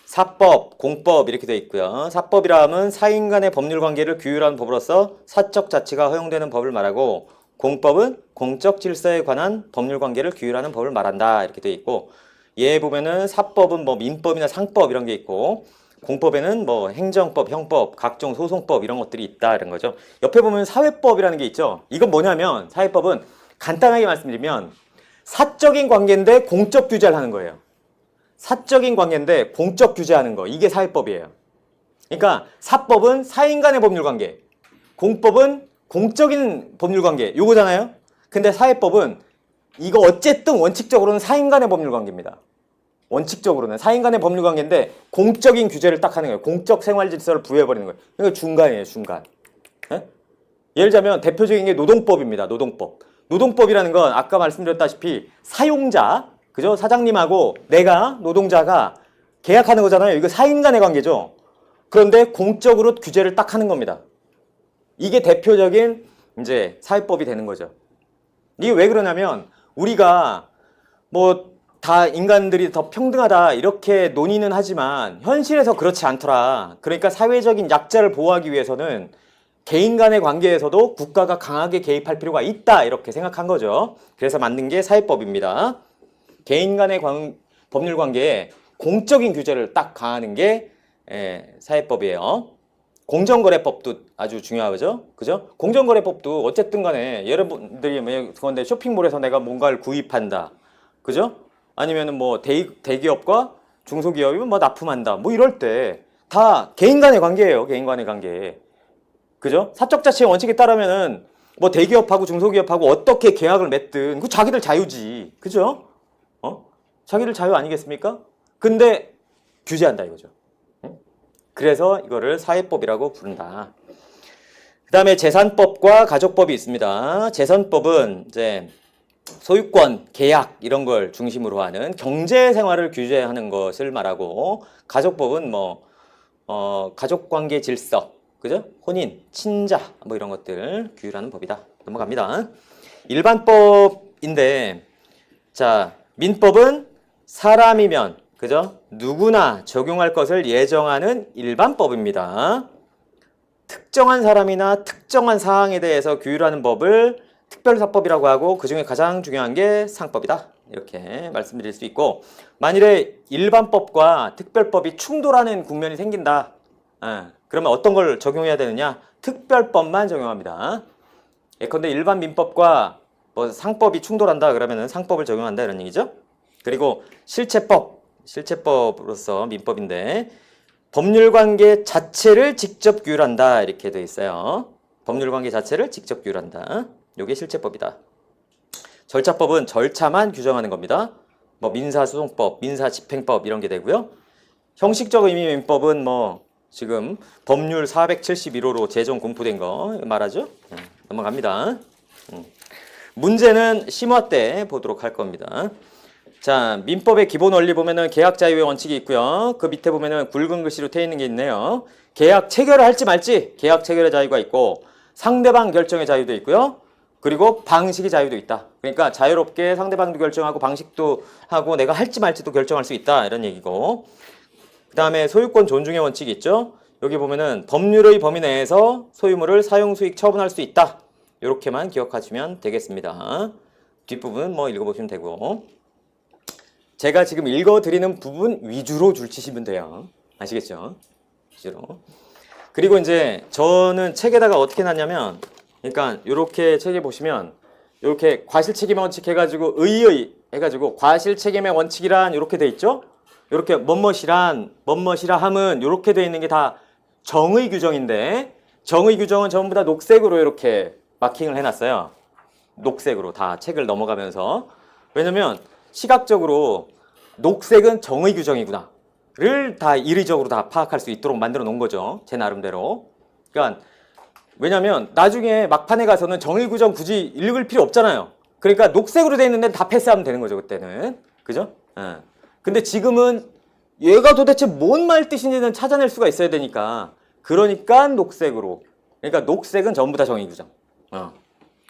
사법, 공법 이렇게 되어 있고요. 사법이라 함은 사인 간의 법률 관계를 규율하는 법으로서 사적 자치가 허용되는 법을 말하고, 공법은 공적 질서에 관한 법률 관계를 규율하는 법을 말한다. 이렇게 되어 있고, 얘 보면은 사법은 뭐 민법이나 상법 이런 게 있고, 공법에는 뭐 행정법, 형법, 각종 소송법 이런 것들이 있다. 이런 거죠. 옆에 보면 사회법이라는 게 있죠. 이건 뭐냐면, 사회법은 간단하게 말씀드리면 사적인 관계인데 공적 규제를 하는 거예요. 사적인 관계인데 공적 규제하는 거, 이게 사회법이에요. 그러니까 사법은 사인 간의 법률 관계, 공법은 공적인 법률 관계, 요거잖아요. 근데 사회법은 이거 어쨌든 원칙적으로는 사인 간의 법률 관계입니다. 원칙적으로는 사인 간의 법률 관계인데 공적인 규제를 딱 하는 거예요. 공적 생활 질서를 부여해버리는 거예요. 그러니까 중간이에요, 중간. 예? 예를 들자면 대표적인 게 노동법입니다. 노동법. 노동법이라는 건 아까 말씀드렸다시피 사용자, 그죠? 사장님하고 내가 노동자가 계약하는 거잖아요. 이거 사인 간의 관계죠. 그런데 공적으로 규제를 딱 하는 겁니다. 이게 대표적인 이제 사회법이 되는 거죠. 이게 왜 그러냐면 우리가 뭐 다 인간들이 더 평등하다 이렇게 논의는 하지만 현실에서 그렇지 않더라. 그러니까 사회적인 약자를 보호하기 위해서는 개인 간의 관계에서도 국가가 강하게 개입할 필요가 있다 이렇게 생각한 거죠. 그래서 만든 게 사회법입니다. 개인 간의 법률 관계에 공적인 규제를 딱 가하는 게 사회법이에요. 공정거래법도 아주 중요하죠. 그죠? 공정거래법도 어쨌든 간에 여러분들이 그런데 쇼핑몰에서 내가 뭔가를 구입한다. 그죠? 아니면은 뭐 대기업과 중소기업이 뭐 납품한다. 뭐 이럴 때 다 개인 간의 관계예요. 개인 간의 관계. 그죠? 사적 자치의 원칙에 따르면은 뭐 대기업하고 중소기업하고 어떻게 계약을 맺든 그 자기들 자유지. 그죠? 자기들 자유 아니겠습니까? 근데 규제한다 이거죠. 그래서 이거를 사회법이라고 부른다. 그 다음에 재산법과 가족법이 있습니다. 재산법은 이제 소유권, 계약 이런 걸 중심으로 하는 경제 생활을 규제하는 것을 말하고 가족법은 뭐 가족관계 질서, 그죠? 혼인, 친자 뭐 이런 것들 규율하는 법이다. 넘어갑니다. 일반법인데 자 민법은 사람이면 그죠? 누구나 적용할 것을 예정하는 일반법입니다. 특정한 사람이나 특정한 사항에 대해서 규율하는 법을 특별사법이라고 하고 그 중에 가장 중요한 게 상법이다. 이렇게 말씀드릴 수 있고 만일에 일반법과 특별법이 충돌하는 국면이 생긴다. 그러면 어떤 걸 적용해야 되느냐? 특별법만 적용합니다. 예컨대 일반 민법과 뭐 상법이 충돌한다 그러면 상법을 적용한다 이런 얘기죠. 그리고 실체법으로서 민법인데 법률관계 자체를 직접 규율한다 이렇게 돼 있어요. 법률관계 자체를 직접 규율한다. 이게 실체법이다. 절차법은 절차만 규정하는 겁니다. 뭐 민사소송법, 민사집행법 이런 게 되고요. 형식적 의미 민법은 뭐 지금 법률 471호로 제정 공포된 거 말하죠. 넘어갑니다. 문제는 심화 때 보도록 할 겁니다. 자, 민법의 기본 원리 보면은 계약 자유의 원칙이 있고요. 그 밑에 보면은 굵은 글씨로 돼 있는 게 있네요. 계약 체결을 할지 말지 계약 체결의 자유가 있고 상대방 결정의 자유도 있고요. 그리고 방식의 자유도 있다. 그러니까 자유롭게 상대방도 결정하고 방식도 하고 내가 할지 말지도 결정할 수 있다. 이런 얘기고. 그 다음에 소유권 존중의 원칙이 있죠. 여기 보면은 법률의 범위 내에서 소유물을 사용, 수익, 처분할 수 있다. 이렇게만 기억하시면 되겠습니다. 뒷부분 뭐 읽어보시면 되고. 제가 지금 읽어드리는 부분 위주로 줄치시면 돼요. 아시겠죠? 위주로. 그리고 이제 저는 책에다가 어떻게 놨냐면 그러니까 이렇게 책에 보시면 이렇게 과실책임의 원칙 해가지고 의의 해가지고 과실책임의 원칙이란 이렇게 돼 있죠. 이렇게 뭐뭐시란 뭐뭐시라 함은 이렇게 돼 있는 게 다 정의 규정인데 정의 규정은 전부 다 녹색으로 이렇게 마킹을 해놨어요. 녹색으로 다 책을 넘어가면서 왜냐면 시각적으로 녹색은 정의 규정이구나 를 다 이리적으로 다 파악할 수 있도록 만들어 놓은 거죠. 제 나름대로. 그러니까 왜냐면 나중에 막판에 가서는 정의 규정 굳이 읽을 필요 없잖아요. 그러니까 녹색으로 돼 있는데 다 패스하면 되는 거죠. 그때는. 그죠? 근데 지금은 얘가 도대체 뭔 말 뜻인지는 찾아낼 수가 있어야 되니까 그러니까 녹색으로. 그러니까 녹색은 전부 다 정의 규정.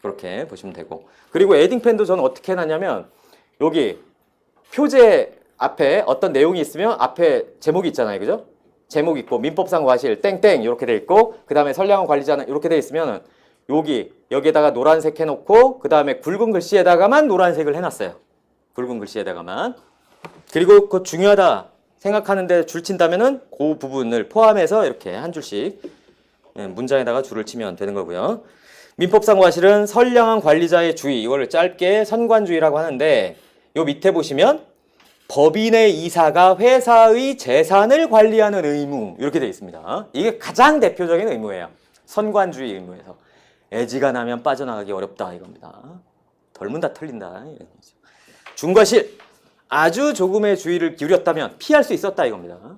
그렇게 보시면 되고. 그리고 에딩펜도 저는 어떻게 해놨냐면 여기 표제 앞에 어떤 내용이 있으면 앞에 제목이 있잖아요. 그죠? 제목 있고 민법상 과실 땡땡 이렇게 돼 있고 그 다음에 선량한 관리자는 이렇게 돼 있으면 여기에다가 노란색 해놓고 그 다음에 굵은 글씨에다가만 노란색을 해놨어요. 굵은 글씨에다가만. 그리고 그 중요하다 생각하는데 줄 친다면은 그 부분을 포함해서 이렇게 한 줄씩 문장에다가 줄을 치면 되는 거고요. 민법상 과실은 선량한 관리자의 주의 이거를 짧게 선관주의라고 하는데 요 밑에 보시면 법인의 이사가 회사의 재산을 관리하는 의무 이렇게 되어 있습니다. 이게 가장 대표적인 의무예요. 선관주의 의무에서 애지가 나면 빠져나가기 어렵다 이겁니다. 덜면 다 털린다. 중과실 아주 조금의 주의를 기울였다면 피할 수 있었다 이겁니다.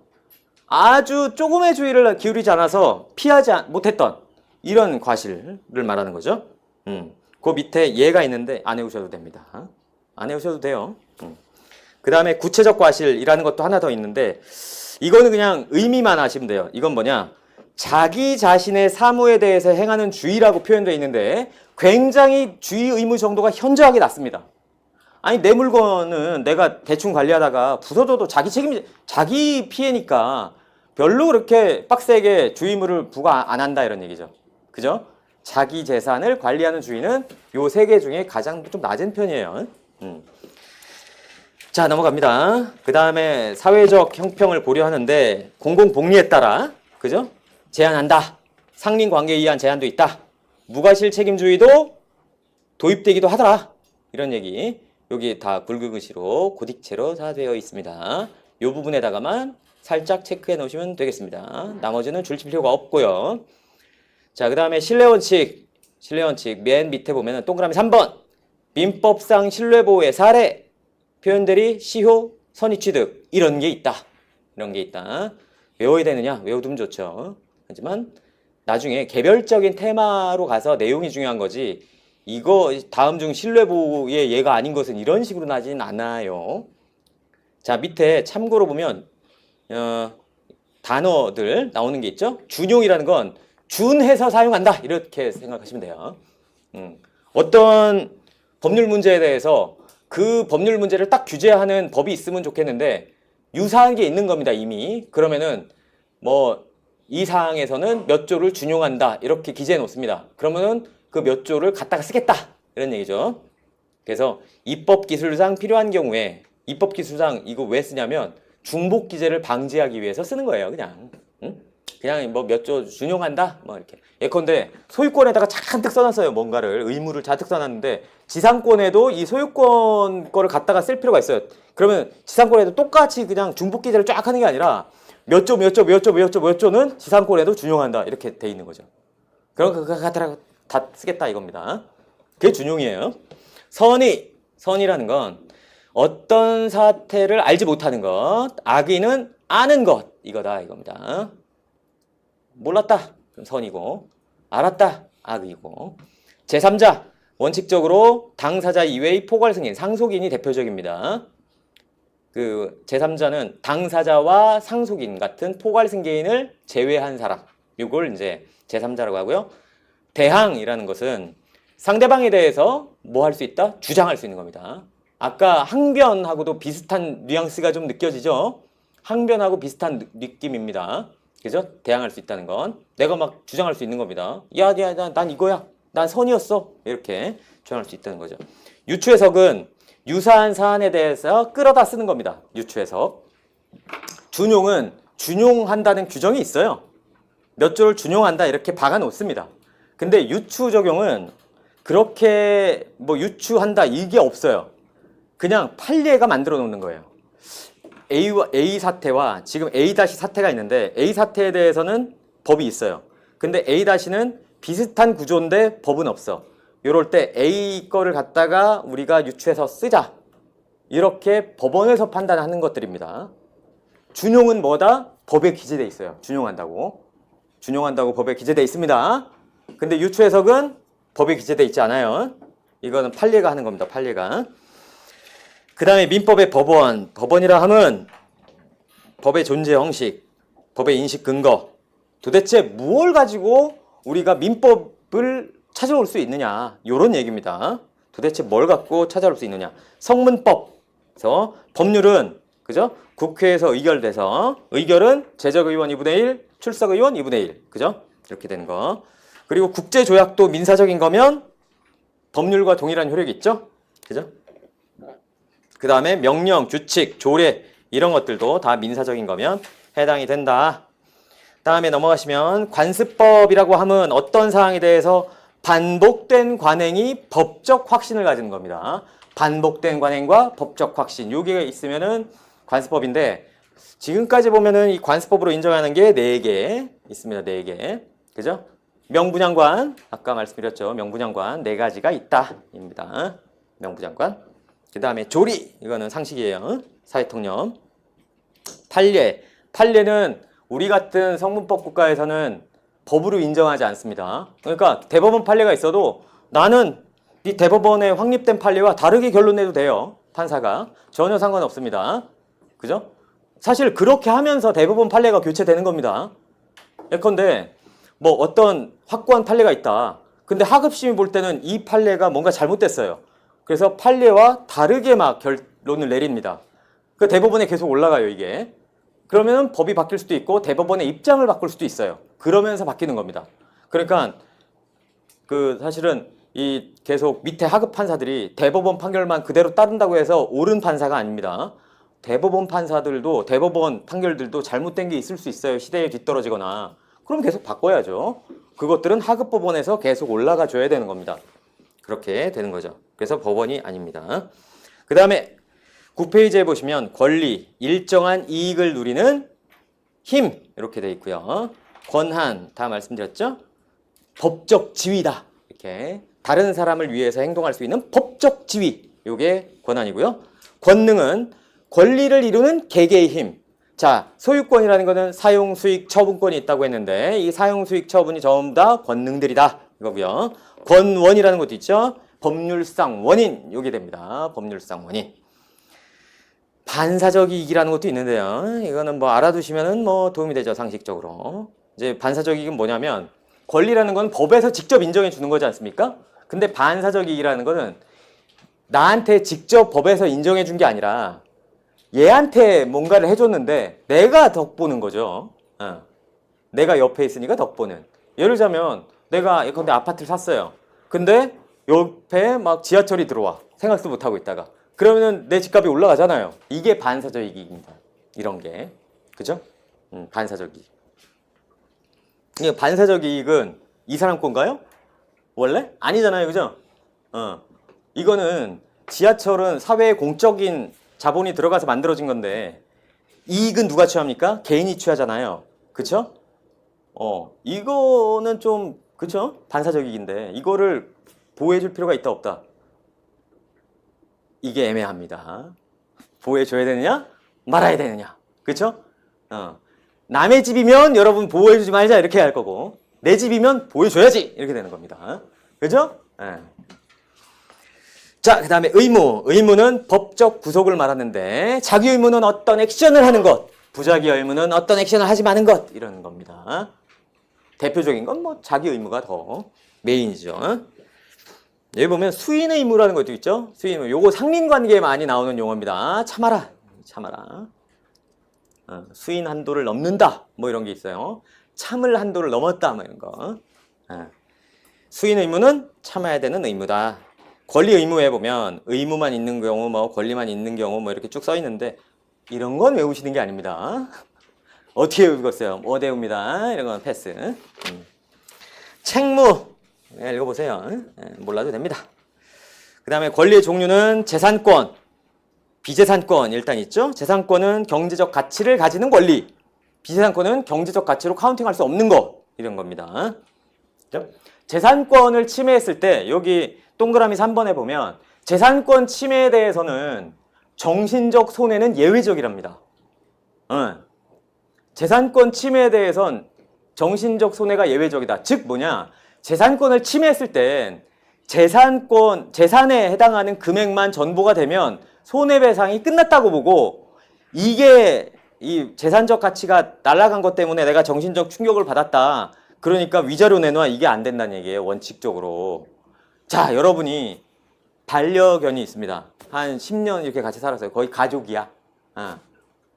아주 조금의 주의를 기울이지 않아서 피하지 못했던 이런 과실을 말하는 거죠. 그 밑에 예가 있는데 안 외우셔도 됩니다. 안 외우셔도 돼요. 그 다음에 구체적 과실이라는 것도 하나 더 있는데 이거는 그냥 의미만 하시면 돼요. 이건 뭐냐? 자기 자신의 사무에 대해서 행하는 주의라고 표현되어 있는데 굉장히 주의 의무 정도가 현저하게 낮습니다. 아니 내 물건은 내가 대충 관리하다가 부서져도 자기 피해니까 별로 그렇게 빡세게 주의 의무를 부과 안 한다 이런 얘기죠. 그죠? 자기 재산을 관리하는 주의는 요 세 개 중에 가장 좀 낮은 편이에요. 자 넘어갑니다. 그 다음에 사회적 형평을 고려하는데 공공복리에 따라 그죠? 제한한다. 상린관계에 의한 제한도 있다. 무과실 책임주의도 도입되기도 하더라. 이런 얘기 여기 다 굵은 글씨로 고딕체로 다 되어 있습니다. 이 부분에다가만 살짝 체크해 놓으시면 되겠습니다. 나머지는 줄칠 필요가 없고요. 자, 그 다음에 신뢰원칙 맨 밑에 보면 동그라미 3번 민법상 신뢰보호의 사례 표현들이 시효, 선의취득 이런 게 있다. 외워야 되느냐? 외워두면 좋죠. 하지만 나중에 개별적인 테마로 가서 내용이 중요한 거지 이거 다음 중 신뢰보호의 예가 아닌 것은 이런 식으로 나지는 않아요. 자 밑에 참고로 보면 단어들 나오는 게 있죠. 준용이라는 건 준해서 사용한다 이렇게 생각하시면 돼요. 어떤 법률 문제에 대해서 그 법률 문제를 딱 규제하는 법이 있으면 좋겠는데 유사한 게 있는 겁니다 이미. 그러면은 뭐 이 사항에서는 몇 조를 준용한다 이렇게 기재해 놓습니다. 그러면은 그 몇 조를 갖다가 쓰겠다 이런 얘기죠. 그래서 입법기술상 필요한 경우에 입법기술상 이거 왜 쓰냐면 중복 기재를 방지하기 위해서 쓰는 거예요. 그냥 뭐 몇 조 준용한다 뭐 이렇게. 예컨대 소유권에다가 잔뜩 써놨어요. 뭔가를 의무를 잔뜩 써놨는데 지상권에도 이 소유권 거를 갖다가 쓸 필요가 있어요. 그러면 지상권에도 똑같이 그냥 중복 기재를 쫙 하는 게 아니라 몇 조는 지상권에도 준용한다 이렇게 돼 있는 거죠. 그럼 그거 갖다가 다 쓰겠다 이겁니다. 그게 준용이에요. 선의라는 건 어떤 사태를 알지 못하는 것, 악의는 아는 것 이거다 이겁니다. 몰랐다 그럼 선이고 알았다 악의고. 제3자 원칙적으로 당사자 이외의 포괄 승인 상속인이 대표적입니다. 그 제3자는 당사자와 상속인 같은 포괄 승계인을 제외한 사람 이걸 이제 제3자라고 하고요. 대항이라는 것은 상대방에 대해서 뭐 할 수 있다? 주장할 수 있는 겁니다. 아까 항변하고도 비슷한 뉘앙스가 좀 느껴지죠? 항변하고 비슷한 느낌입니다. 그죠? 대항할 수 있다는 건 내가 막 주장할 수 있는 겁니다. 야, 난 이거야. 난 선이었어. 이렇게 주장할 수 있다는 거죠. 유추해석은 유사한 사안에 대해서 끌어다 쓰는 겁니다. 유추해석. 준용은 준용한다는 규정이 있어요. 몇 조를 준용한다 이렇게 박아 놓습니다. 근데 유추 적용은 그렇게 뭐 유추한다 이게 없어요. 그냥 판례가 만들어 놓는 거예요. A 사태와 지금 A- 사태가 있는데 A 사태에 대해서는 법이 있어요. 근데 A-는 비슷한 구조인데 법은 없어. 이럴 때 A 거를 갖다가 우리가 유추해서 쓰자. 이렇게 법원에서 판단하는 것들입니다. 준용은 뭐다? 법에 기재돼 있어요. 준용한다고 법에 기재돼 있습니다. 근데 유추해석은 법에 기재돼 있지 않아요. 이거는 판례가 하는 겁니다. 판례가. 그 다음에 민법의 법원이라 함은 법의 존재 형식, 법의 인식 근거, 도대체 무엇을 가지고 우리가 민법을 찾아올 수 있느냐 이런 얘기입니다. 도대체 뭘 갖고 찾아올 수 있느냐. 성문법에서 법률은 그죠? 국회에서 의결돼서 의결은 제적의원 2분의 1, 출석의원 2분의 1 그죠? 이렇게 되는 거. 그리고 국제조약도 민사적인 거면 법률과 동일한 효력이 있죠? 그죠? 그 다음에 명령, 규칙, 조례 이런 것들도 다 민사적인 거면 해당이 된다. 다음에 넘어가시면 관습법이라고 하면 어떤 사항에 대해서 반복된 관행이 법적 확신을 가지는 겁니다. 반복된 관행과 법적 확신 요게 있으면은 관습법인데 지금까지 보면은 이 관습법으로 인정하는 게 4개 있습니다. 4개. 그죠? 명분양관 아까 말씀드렸죠. 명분양관 4가지가 있다 입니다. 명분양관. 그 다음에 조리, 이거는 상식이에요. 사회통념. 판례. 판례는 우리 같은 성문법 국가에서는 법으로 인정하지 않습니다. 그러니까 대법원 판례가 있어도 나는 이 대법원에 확립된 판례와 다르게 결론내도 돼요. 판사가. 전혀 상관없습니다. 그죠? 사실 그렇게 하면서 대법원 판례가 교체되는 겁니다. 예컨대 뭐 어떤 확고한 판례가 있다. 근데 하급심이 볼 때는 이 판례가 뭔가 잘못됐어요. 그래서 판례와 다르게 막 결론을 내립니다. 그 대법원에 계속 올라가요, 이게. 그러면 법이 바뀔 수도 있고 대법원의 입장을 바꿀 수도 있어요. 그러면서 바뀌는 겁니다. 그러니까 그 사실은 이 계속 밑에 하급 판사들이 대법원 판결만 그대로 따른다고 해서 옳은 판사가 아닙니다. 대법원 판사들도 대법원 판결들도 잘못된 게 있을 수 있어요. 시대에 뒤떨어지거나. 그럼 계속 바꿔야죠. 그것들은 하급 법원에서 계속 올라가 줘야 되는 겁니다. 그렇게 되는 거죠. 그래서 법원이 아닙니다. 그 다음에 9페이지에 보시면 권리, 일정한 이익을 누리는 힘 이렇게 돼 있고요. 권한, 다 말씀드렸죠? 법적 지위다. 이렇게 다른 사람을 위해서 행동할 수 있는 법적 지위, 이게 권한이고요. 권능은 권리를 이루는 개개의 힘. 자, 소유권이라는 것은 사용, 수익, 처분권이 있다고 했는데 이 사용, 수익, 처분이 전부 다 권능들이다. 이거고요. 권원이라는 것도 있죠. 법률상 원인, 요게 됩니다. 법률상 원인. 반사적 이익이라는 것도 있는데요. 이거는 뭐 알아두시면은 뭐 도움이 되죠, 상식적으로. 이제 반사적 이익은 뭐냐면 권리라는 건 법에서 직접 인정해 주는 거지 않습니까? 근데 반사적 이익이라는 거는 나한테 직접 법에서 인정해 준 게 아니라 얘한테 뭔가를 해줬는데 내가 덕보는 거죠. 내가 옆에 있으니까 덕보는. 예를 들자면 내가 예컨대 아파트를 샀어요. 근데 옆에 막 지하철이 들어와. 생각도 못하고 있다가. 그러면은 내 집값이 올라가잖아요. 이게 반사적 이익입니다. 이런 게. 그죠? 반사적 이익. 이게 반사적 이익은 이 사람 건가요? 원래? 아니잖아요. 그죠? 이거는 지하철은 사회의 공적인 자본이 들어가서 만들어진 건데 이익은 누가 취합니까? 개인이 취하잖아요. 그쵸? 이거는 좀 그쵸? 반사적 이익인데 이거를 보호해 줄 필요가 있다 없다? 이게 애매합니다. 보호해 줘야 되느냐? 말아야 되느냐? 그쵸? 남의 집이면 여러분 보호해 주지 말자 이렇게 할 거고 내 집이면 보호해 줘야지 이렇게 되는 겁니다. 그죠? 자, 그 다음에 의무. 의무는 법적 구속을 말하는데 자기 의무는 어떤 액션을 하는 것, 부자기 의무는 어떤 액션을 하지 마는 것 이러는 겁니다. 대표적인 건 뭐 자기 의무가 더 메인이죠. 여기 보면 수인 의무라는 것도 있죠. 수인 의무. 요거 상린관계에 많이 나오는 용어입니다. 참아라. 참아라. 수인 한도를 넘는다. 뭐 이런 게 있어요. 참을 한도를 넘었다. 뭐 이런 거. 수인 의무는 참아야 되는 의무다. 권리 의무에 보면 의무만 있는 경우, 뭐 권리만 있는 경우 뭐 이렇게 쭉 써 있는데 이런 건 외우시는 게 아닙니다. 어떻게 외우겠어요? 뭐 외웁니다. 이런 건 패스. 책무. 읽어보세요. 몰라도 됩니다. 그 다음에 권리의 종류는 재산권, 비재산권 일단 있죠. 재산권은 경제적 가치를 가지는 권리, 비재산권은 경제적 가치로 카운팅할 수 없는 것 이런 겁니다. 그렇죠? 재산권을 침해했을 때 여기 동그라미 3번에 보면 재산권 침해에 대해서는 정신적 손해는 예외적이랍니다. 재산권 침해에 대해선 정신적 손해가 예외적이다. 즉 뭐냐? 재산권을 침해했을 땐 재산에 해당하는 금액만 전부가 되면 손해배상이 끝났다고 보고 이게 이 재산적 가치가 날아간 것 때문에 내가 정신적 충격을 받았다. 그러니까 위자료 내놔 이게 안 된다는 얘기예요. 원칙적으로. 자, 여러분이 반려견이 있습니다. 한 10년 이렇게 같이 살았어요. 거의 가족이야.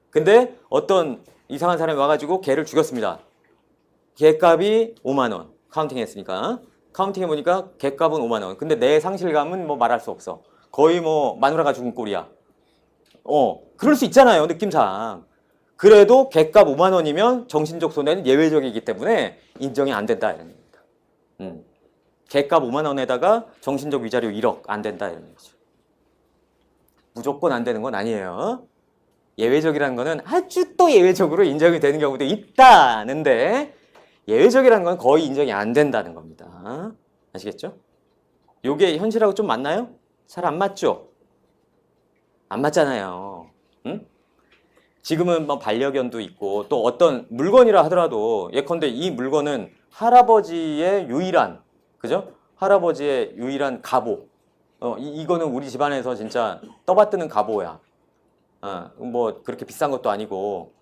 근데 어떤 이상한 사람이 와가지고 개를 죽였습니다. 개값이 5만 원. 카운팅 했으니까. 카운팅 해보니까 개값은 5만 원. 근데 내 상실감은 뭐 말할 수 없어. 거의 뭐 마누라가 죽은 꼴이야. 그럴 수 있잖아요. 느낌상. 그래도 개값 5만 원이면 정신적 손해는 예외적이기 때문에 인정이 안 된다. 이런 얘기입니다. 개값 5만 원에다가 정신적 위자료 1억 안 된다. 이런 얘기죠. 무조건 안 되는 건 아니에요. 예외적이라는 거는 아주 또 예외적으로 인정이 되는 경우도 있다는데 예외적이라는 건 거의 인정이 안 된다는 겁니다. 아시겠죠? 요게 현실하고 좀 맞나요? 잘 안 맞죠? 안 맞잖아요. 응? 지금은 뭐 반려견도 있고 또 어떤 물건이라 하더라도 예컨대 이 물건은 할아버지의 유일한, 그죠? 할아버지의 유일한 갑오. 이거는 우리 집안에서 진짜 떠받드는 갑오야. 뭐 그렇게 비싼 것도 아니고,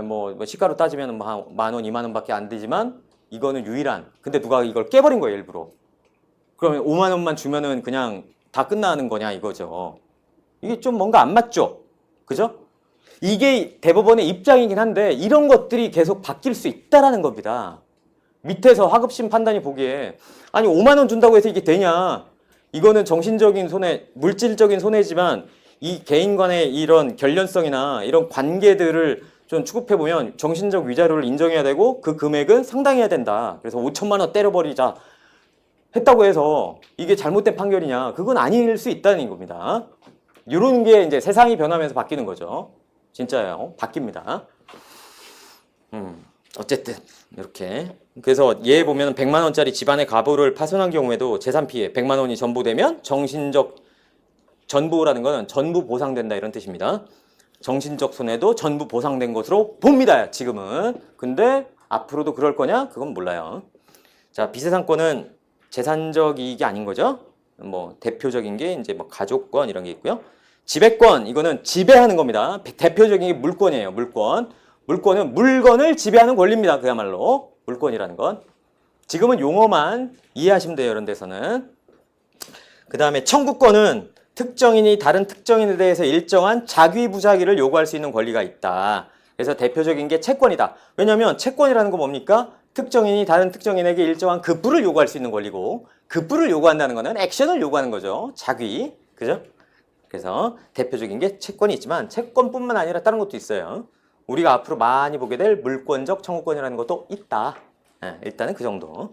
뭐 시가로 따지면 뭐 만 원, 2만 원밖에 안 되지만 이거는 유일한. 근데 누가 이걸 깨버린 거예요, 일부러. 그러면 5만 원만 주면은 그냥 다 끝나는 거냐 이거죠. 이게 좀 뭔가 안 맞죠? 그죠? 이게 대법원의 입장이긴 한데 이런 것들이 계속 바뀔 수 있다라는 겁니다. 밑에서 하급심 판단이 보기에 아니 5만 원 준다고 해서 이게 되냐? 이거는 정신적인 손해, 물질적인 손해지만 이 개인 간의 이런 결련성이나 이런 관계들을 좀 추급해보면 정신적 위자료를 인정해야 되고 그 금액은 상당해야 된다. 그래서 5천만 원 때려버리자 했다고 해서 이게 잘못된 판결이냐? 그건 아닐 수 있다는 겁니다. 이런 게 이제 세상이 변하면서 바뀌는 거죠. 진짜요. 바뀝니다. 어쨌든 이렇게. 그래서 얘 보면 100만 원짜리 집안의 가부를 파손한 경우에도 재산 피해 100만 원이 전부되면 정신적 전부라는 거는 전부 보상된다 이런 뜻입니다. 정신적 손해도 전부 보상된 것으로 봅니다. 지금은. 근데 앞으로도 그럴 거냐? 그건 몰라요. 자, 비세상권은 재산적 이익이 아닌 거죠. 뭐 대표적인 게 이제 뭐 가족권 이런 게 있고요. 지배권, 이거는 지배하는 겁니다. 대표적인 게 물권이에요. 물권. 물권은 물건을 지배하는 권리입니다. 그야말로 물권이라는 건. 지금은 용어만 이해하시면 돼요. 이런 데서는. 그 다음에 청구권은 특정인이 다른 특정인에 대해서 일정한 자귀부자기를 요구할 수 있는 권리가 있다. 그래서 대표적인 게 채권이다. 왜냐하면 채권이라는 거 뭡니까? 특정인이 다른 특정인에게 일정한 급부를 요구할 수 있는 권리고, 급부를 요구한다는 거는 액션을 요구하는 거죠. 자귀. 그죠? 그래서 대표적인 게 채권이 있지만 채권뿐만 아니라 다른 것도 있어요. 우리가 앞으로 많이 보게 될 물권적 청구권이라는 것도 있다. 일단은 그 정도.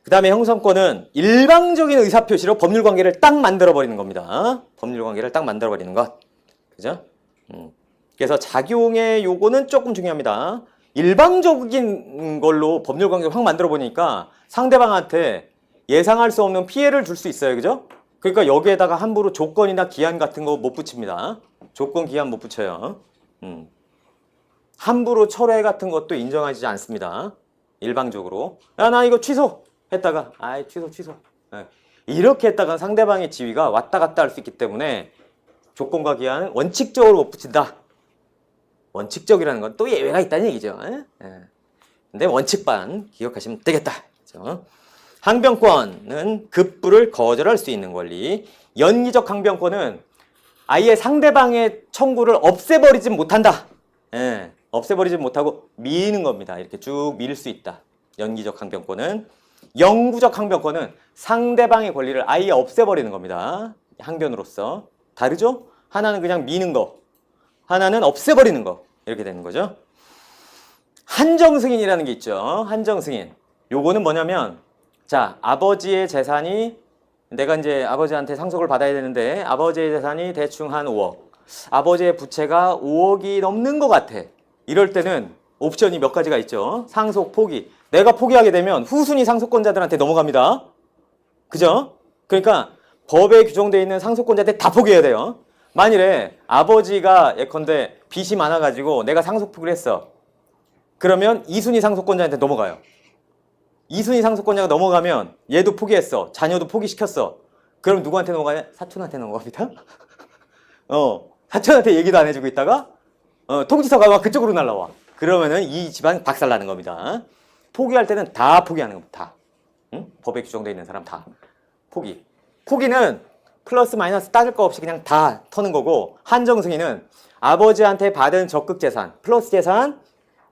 그 다음에 형성권은 일방적인 의사표시로 법률관계를 딱 만들어버리는 겁니다. 법률관계를 딱 만들어버리는 것. 그죠? 그래서 작용의 요거는 조금 중요합니다. 일방적인 걸로 법률관계를 확 만들어보니까 상대방한테 예상할 수 없는 피해를 줄 수 있어요. 그죠? 그러니까 여기에다가 함부로 조건이나 기한 같은 거 못 붙입니다. 조건, 기한 못 붙여요. 함부로 철회 같은 것도 인정하지 않습니다. 일방적으로. 야, 나 이거 취소! 했다가, 아이, 취소. 이렇게 했다가 상대방의 지위가 왔다 갔다 할 수 있기 때문에 조건과 기한은 원칙적으로 못 붙인다. 원칙적이라는 건 또 예외가 있다는 얘기죠. 근데 원칙반 기억하시면 되겠다. 그렇죠? 항변권은 급부를 거절할 수 있는 권리. 연기적 항변권은 아예 상대방의 청구를 없애버리지 못한다. 없애버리지 못하고 미는 겁니다. 이렇게 쭉 밀 수 있다. 연기적 항변권은. 영구적 항변권은 상대방의 권리를 아예 없애버리는 겁니다. 항변으로서. 다르죠? 하나는 그냥 미는 거, 하나는 없애버리는 거. 이렇게 되는 거죠. 한정승인이라는 게 있죠. 한정승인. 요거는 뭐냐면, 자, 아버지의 재산이, 내가 이제 아버지한테 상속을 받아야 되는데 아버지의 재산이 대충 한 5억, 아버지의 부채가 5억이 넘는 것 같아. 이럴 때는 옵션이 몇 가지가 있죠. 상속 포기. 내가 포기하게 되면 후순위 상속권자들한테 넘어갑니다. 그죠? 그러니까 법에 규정되어 있는 상속권자한테 다 포기해야 돼요. 만일에 아버지가 예컨대 빚이 많아가지고 내가 상속 포기를 했어. 그러면 2순위 상속권자한테 넘어가요. 2순위 상속권자가 넘어가면 얘도 포기했어. 자녀도 포기시켰어. 그럼 누구한테 넘어가냐? 사촌한테 넘어갑니다. 사촌한테 얘기도 안 해주고 있다가 통지서가 막 그쪽으로 날라와. 그러면은 이 집안 박살나는 겁니다. 포기할 때는 다 포기하는 겁니다. 다. 응? 법에 규정되어 있는 사람 다. 포기. 포기는 플러스 마이너스 따질 거 없이 그냥 다 터는 거고, 한정승인은 아버지한테 받은 적극 재산, 플러스 재산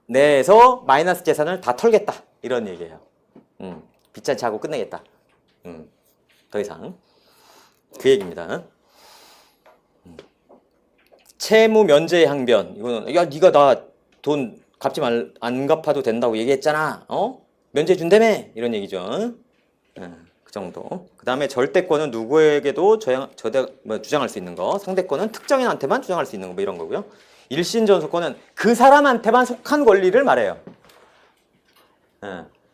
내에서 마이너스 재산을 다 털겠다. 이런 얘기예요. 빚잔치 하고 끝내겠다. 더 이상. 그 얘기입니다. 채무 면제 항변. 이거는, 야, 네가 나 돈 갚지 안 갚아도 된다고 얘기했잖아. 면제 준다며. 이런 얘기죠. 그 정도. 그 다음에 절대권은 누구에게도 주장할 수 있는 거. 상대권은 특정인한테만 주장할 수 있는 거. 뭐 이런 거고요. 일신전속권은 그 사람한테만 속한 권리를 말해요.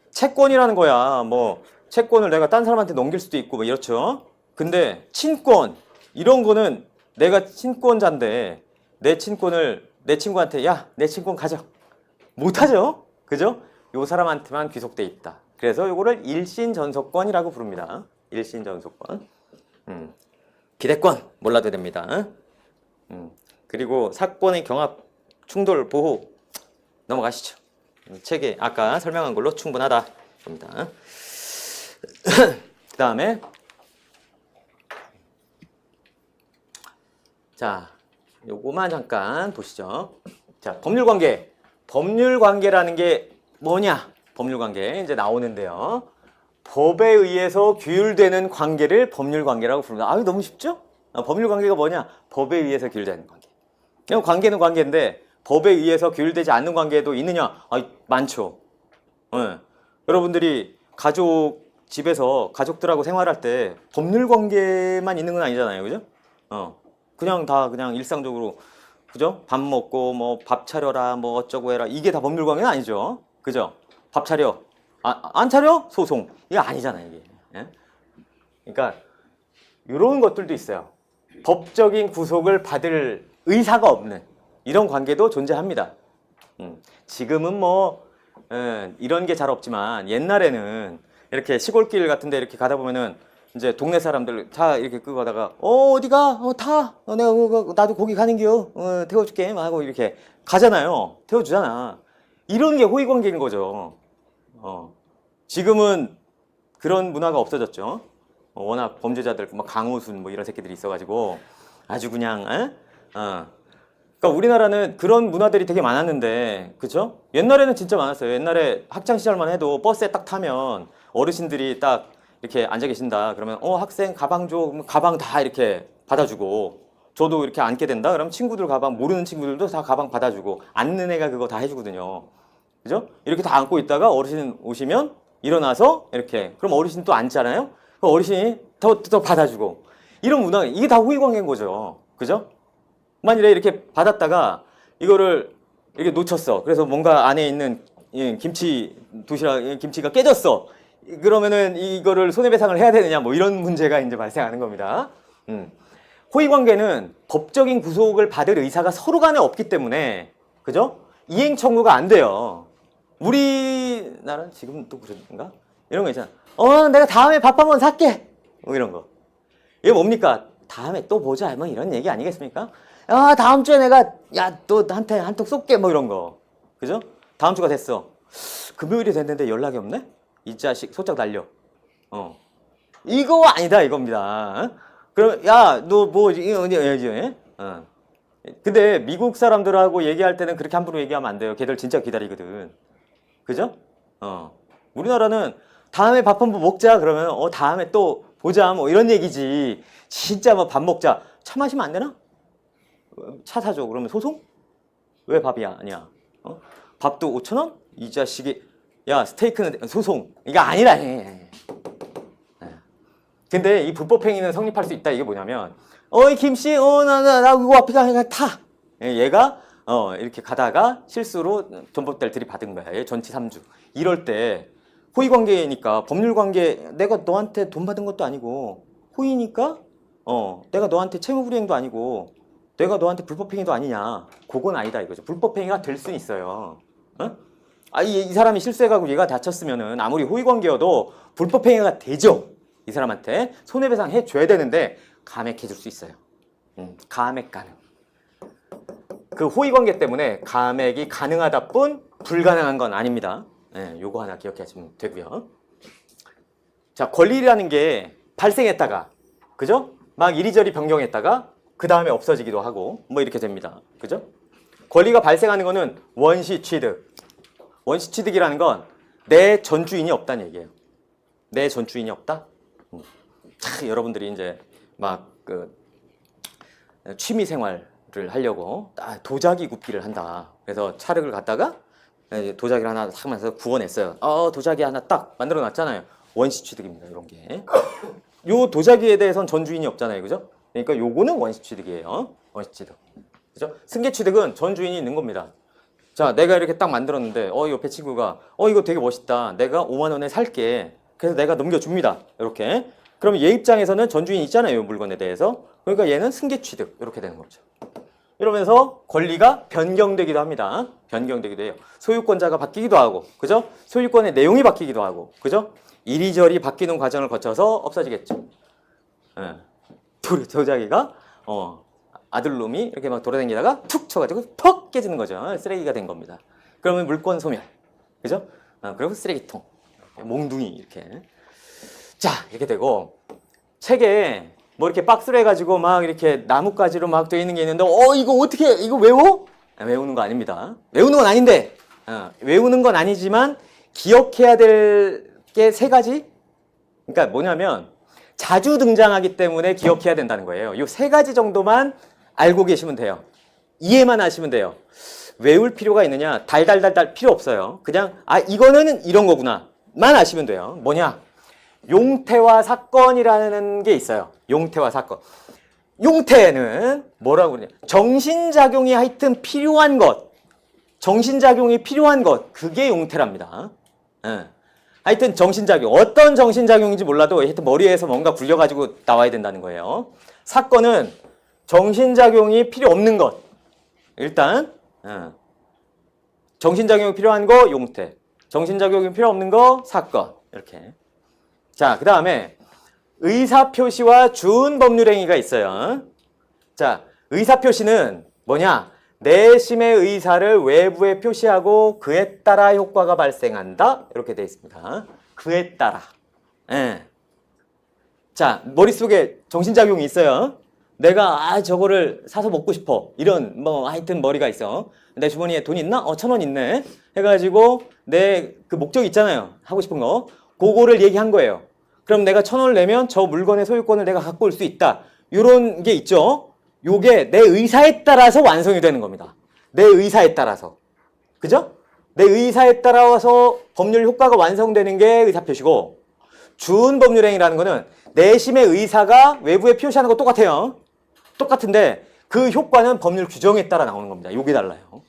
채권이라는 거야. 뭐 채권을 내가 딴 사람한테 넘길 수도 있고 뭐 이렇죠. 근데 친권 이런 거는 내가 친권자인데 내 친권을 내 친구한테 야, 내 친권 가져. 못하죠? 그죠? 요 사람한테만 귀속돼 있다. 그래서 요거를 일신전속권이라고 부릅니다. 일신전속권. 기대권 몰라도 됩니다. 그리고 사건의 경합 충돌 보호 넘어가시죠. 책에 아까 설명한 걸로 충분하다. 봅니다. 그 다음에 자, 요거만 잠깐 보시죠. 자, 법률관계. 법률관계라는 게 뭐냐? 법률관계 이제 나오는데요. 법에 의해서 규율되는 관계를 법률관계라고 부릅니다. 아유, 너무 쉽죠? 법률관계가 뭐냐? 법에 의해서 규율되는 관계. 그냥 관계는 관계인데 법에 의해서 규율되지 않는 관계도 있느냐? 아, 많죠. 여러분들이 집에서 가족들하고 생활할 때 법률관계만 있는 건 아니잖아요, 그죠? 그냥 일상적으로, 그죠? 밥 먹고 뭐 밥 차려라 뭐 어쩌고 해라, 이게 다 법률관계는 아니죠, 그죠? 밥 차려, 안 차려? 소송. 이게 아니잖아요, 이게. 예? 그러니까 이런 것들도 있어요. 법적인 구속을 받을 의사가 없는 이런 관계도 존재합니다. 지금은 뭐 이런 게 잘 없지만 옛날에는 이렇게 시골길 같은데 이렇게 가다 보면은 이제 동네 사람들 다 이렇게 끌고 가다가 어디가? 타. 내가 나도 거기 가는겨. 태워줄게. 하고 이렇게 가잖아요. 태워주잖아. 이런 게 호의관계인 거죠. 지금은 그런 문화가 없어졌죠. 워낙 범죄자들 막 강호순 뭐 이런 새끼들이 있어가지고 아주 그냥 그러니까 우리나라는 그런 문화들이 되게 많았는데, 그쵸? 옛날에는 진짜 많았어요. 옛날에 학창 시절만 해도 버스에 딱 타면 어르신들이 딱 이렇게 앉아 계신다. 그러면 학생 가방 줘. 그럼 가방 다 이렇게 받아주고, 저도 이렇게 앉게 된다. 그럼 친구들 가방, 모르는 친구들도 다 가방 받아주고, 앉는 애가 그거 다 해주거든요. 그죠? 이렇게 다 앉고 있다가 어르신 오시면 일어나서 이렇게, 그럼 어르신 또 앉잖아요. 그럼 어르신이 더 받아주고, 이런 문화, 이게 다 호의관계인 거죠. 그죠? 만일에 이렇게 받았다가 이거를 이렇게 놓쳤어. 그래서 뭔가 안에 있는 김치 도시락 김치가 깨졌어. 그러면은 이거를 손해배상을 해야 되느냐, 뭐 이런 문제가 이제 발생하는 겁니다. 호의관계는 법적인 구속을 받을 의사가 서로 간에 없기 때문에, 그죠? 이행 청구가 안 돼요. 우리나라는 지금 또 그런가? 이런 거 있잖아. 내가 다음에 밥 한번 살게. 뭐 이런 거. 이게 뭡니까? 다음에 또 보자. 뭐 이런 얘기 아니겠습니까? 다음 주에 내가 또 한테 한턱 쏠게. 뭐 이런 거. 그죠? 다음 주가 됐어. 금요일이 됐는데 연락이 없네? 이 자식 소짝 날려. 이거 아니다 이겁니다. 그럼 너 뭐 해야지. 근데 미국 사람들하고 얘기할 때는 그렇게 함부로 얘기하면 안 돼요. 걔들 진짜 기다리거든. 그죠? 우리나라는 다음에 밥 한번 먹자 그러면 다음에 또 보자 뭐 이런 얘기지. 진짜 뭐 밥 먹자. 차 마시면 안 되나? 차 사줘. 그러면 소송? 왜 밥이 아니야? 밥도 5,000원? 이 자식이. 야, 스테이크는 소송. 이게 아니라. 근데 이 불법행위는 성립할 수 있다. 이게 뭐냐면, 이 김씨, 나 이거 앞에 타. 얘가, 이렇게 가다가 실수로 전봇대를 들이받은 거야. 얘 전치 3주. 이럴 때, 호의관계니까, 법률관계, 내가 너한테 돈 받은 것도 아니고, 호의니까, 내가 너한테 채무불이행도 아니고, 내가 너한테 불법행위도 아니냐. 그건 아니다 이거죠. 불법행위가 될 수는 있어요. 이 사람이 실수해가지고 얘가 다쳤으면은 아무리 호의관계여도 불법행위가 되죠. 이 사람한테 손해배상 해줘야 되는데 감액해줄 수 있어요. 감액 가능. 그 호의관계 때문에 감액이 가능하다 뿐 불가능한 건 아닙니다. 요거 하나 기억하시면 되고요. 자, 권리라는 게 발생했다가, 그죠? 막 이리저리 변경했다가 그 다음에 없어지기도 하고 뭐 이렇게 됩니다. 그죠? 권리가 발생하는 거는 원시 취득. 원시 취득이라는 건 내 전주인이 없다는 얘기예요. 내 전주인이 없다? 여러분들이 이제 막 취미 생활을 하려고 도자기 굽기를 한다. 그래서 찰흙을 갖다가 도자기를 하나 하면서 구워냈어요. 도자기 하나 딱 만들어 놨잖아요. 원시 취득입니다. 이런 게. 요 도자기에 대해서는 전주인이 없잖아요. 그죠? 그러니까 요거는 원시 취득이에요. 원시 취득. 그죠? 승계 취득은 전주인이 있는 겁니다. 자, 내가 이렇게 딱 만들었는데, 옆에 친구가, 이거 되게 멋있다. 내가 5만 원에 살게. 그래서 내가 넘겨줍니다. 이렇게. 그럼 얘 입장에서는 전주인이 있잖아요. 이 물건에 대해서. 그러니까 얘는 승계 취득 이렇게 되는 거죠. 이러면서 권리가 변경되기도 합니다. 변경되기도 해요. 소유권자가 바뀌기도 하고, 그죠? 소유권의 내용이 바뀌기도 하고, 그죠? 이리저리 바뀌는 과정을 거쳐서 없어지겠죠. 예. 도자기가 아들놈이 이렇게 막 돌아다니다가 툭 쳐가지고 퍽 깨지는 거죠. 쓰레기가 된 겁니다. 그러면 물권 소멸, 그죠? 그리고 쓰레기통, 몽둥이 이렇게. 자, 이렇게 되고 책에 뭐 이렇게 박스로 해가지고 막 이렇게 나뭇가지로 막 되어 있는 게 있는데 이거 어떻게 이거 외워? 외우는 거 아닙니다. 외우는 건 아닌데 외우는 건 아니지만 기억해야 될 게 세 가지. 그러니까 뭐냐면 자주 등장하기 때문에 기억해야 된다는 거예요. 이 세 가지 정도만 알고 계시면 돼요. 이해만 하시면 돼요. 외울 필요가 있느냐? 달달달달 필요 없어요. 그냥 이거는 이런 거구나 만 아시면 돼요. 뭐냐? 용태와 사건이라는 게 있어요. 용태와 사건. 용태는 뭐라고 그러냐? 정신작용이 하여튼 필요한 것. 정신작용이 필요한 것. 그게 용태랍니다. 하여튼 정신작용. 어떤 정신작용인지 몰라도 하여튼 머리에서 뭔가 굴려가지고 나와야 된다는 거예요. 사건은 정신작용이 필요 없는 것. 일단 정신작용이 필요한 거 용태. 정신작용이 필요 없는 거 사건. 이렇게. 자, 그 다음에 의사표시와 준법률행위가 있어요. 자, 의사표시는 뭐냐? 내심의 의사를 외부에 표시하고 그에 따라 효과가 발생한다. 이렇게 되어 있습니다. 그에 따라. 예. 자, 머릿속에 정신작용이 있어요. 내가 저거를 사서 먹고 싶어. 이런 뭐 하여튼 머리가 있어. 내 주머니에 돈 있나? 1,000원 있네. 해가지고 내 그 목적 있잖아요. 하고 싶은 거. 그거를 얘기한 거예요. 그럼 내가 1,000원을 내면 저 물건의 소유권을 내가 갖고 올 수 있다. 이런 게 있죠. 요게 내 의사에 따라서 완성이 되는 겁니다. 내 의사에 따라서. 그죠? 내 의사에 따라서 법률 효과가 완성되는 게 의사표시고, 준법률행위라는 거는 내심의 의사가 외부에 표시하는 거 똑같아요. 똑같은데 그 효과는 법률 규정에 따라 나오는 겁니다. 요게 달라요.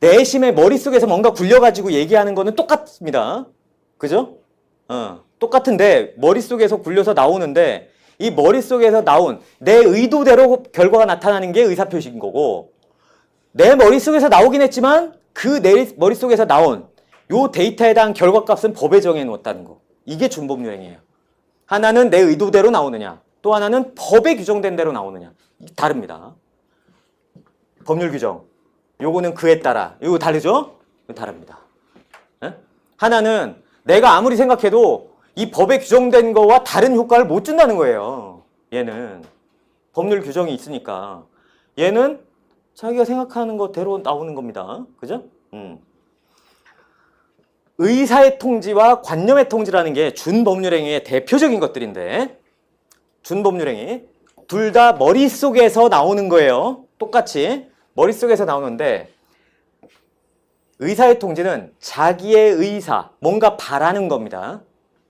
내심의 머릿속에서 뭔가 굴려가지고 얘기하는 거는 똑같습니다. 그죠? 똑같은데 머릿속에서 굴려서 나오는데 이 머릿속에서 나온 내 의도대로 결과가 나타나는 게 의사표시인 거고, 내 머릿속에서 나오긴 했지만 그 내 머릿속에서 나온 요 데이터에 대한 결과값은 법에 정해 놓았다는 거. 이게 준법률행위예요. 하나는 내 의도대로 나오느냐, 또 하나는 법에 규정된 대로 나오느냐. 다릅니다. 법률 규정. 요거는 그에 따라. 요거 다르죠? 다릅니다. 하나는 내가 아무리 생각해도 이 법에 규정된 거와 다른 효과를 못 준다는 거예요. 얘는 법률 규정이 있으니까. 얘는 자기가 생각하는 거대로 나오는 겁니다. 그죠? 의사의 통지와 관념의 통지라는 게 준법률행위의 대표적인 것들인데, 준법률행위 둘 다 머릿속에서 나오는 거예요. 똑같이 머릿속에서 나오는데, 의사의 통지는 자기의 의사, 뭔가 바라는 겁니다.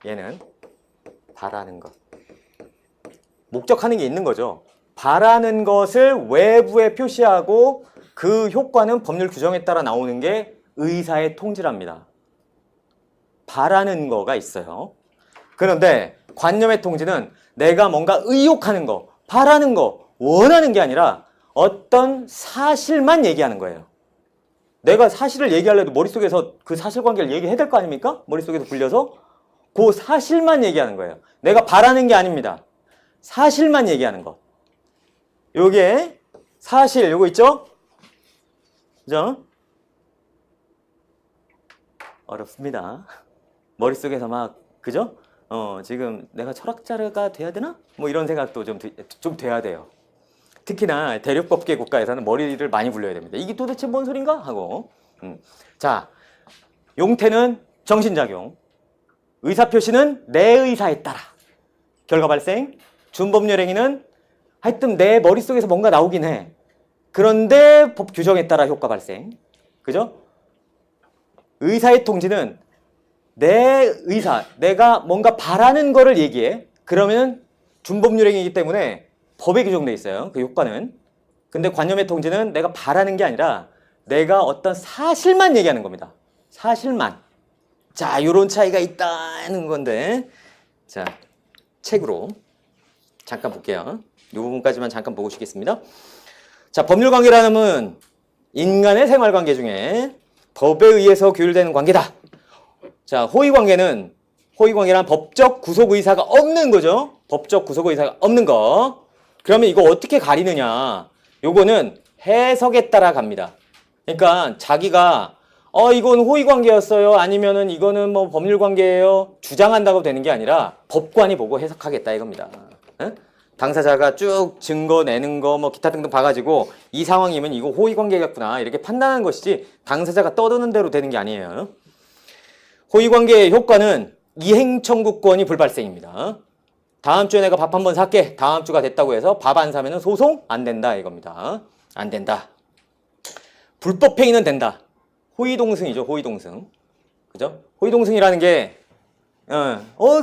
얘는 바라는 것. 목적하는 게 있는 거죠. 바라는 것을 외부에 표시하고 그 효과는 법률 규정에 따라 나오는 게 의사의 통지랍니다. 바라는 거가 있어요. 그런데 관념의 통지는 내가 뭔가 의욕하는 거, 바라는 거, 원하는 게 아니라 어떤 사실만 얘기하는 거예요. 내가 사실을 얘기하려도 머릿속에서 그 사실관계를 얘기해야 될 거 아닙니까? 머릿속에서 굴려서 그 사실만 얘기하는 거예요. 내가 바라는 게 아닙니다. 사실만 얘기하는 거. 요게 사실, 요거 있죠? 그죠? 어렵습니다. 머릿속에서 막, 그죠? 지금 내가 철학자가 돼야 되나? 뭐 이런 생각도 좀 돼야 돼요. 특히나 대륙법계 국가에서는 머리를 많이 굴려야 됩니다. 이게 도대체 뭔 소린가? 하고. 자, 용태는 정신작용. 의사표시는 내 의사에 따라 결과 발생. 준법률행위는 하여튼 내 머릿속에서 뭔가 나오긴 해. 그런데 법 규정에 따라 효과 발생. 그죠? 의사의 통지는 내 의사, 내가 뭔가 바라는 거를 얘기해. 그러면 준법률행위이기 때문에 법에 규정돼 있어요. 그 효과는. 근데 관념의 통지는 내가 바라는 게 아니라 내가 어떤 사실만 얘기하는 겁니다. 사실만. 자, 요런 차이가 있다는 건데, 자, 책으로 잠깐 볼게요. 이 부분까지만 잠깐 보고 싶겠습니다. 자, 법률관계라는 인간의 생활관계 중에 법에 의해서 규율되는 관계다. 자, 호의관계는 호의관계란 법적 구속의사가 없는 거죠. 법적 구속의사가 없는 거. 그러면 이거 어떻게 가리느냐? 요거는 해석에 따라 갑니다. 그러니까 자기가 이건 호의관계였어요. 아니면은 이거는 뭐 법률관계예요. 주장한다고 되는 게 아니라 법관이 보고 해석하겠다 이겁니다. 응? 당사자가 쭉 증거 내는 거 뭐 기타 등등 봐가지고 이 상황이면 이거 호의관계겠구나 이렇게 판단하는 것이지 당사자가 떠드는 대로 되는 게 아니에요. 호의관계의 효과는 이행청구권이 불발생입니다. 다음 주에 내가 밥 한 번 살게. 다음 주가 됐다고 해서 밥 안 사면은 소송 안 된다 이겁니다. 안 된다. 불법행위는 된다. 호의동승이죠. 호의동승. 그죠? 호의동승이라는 게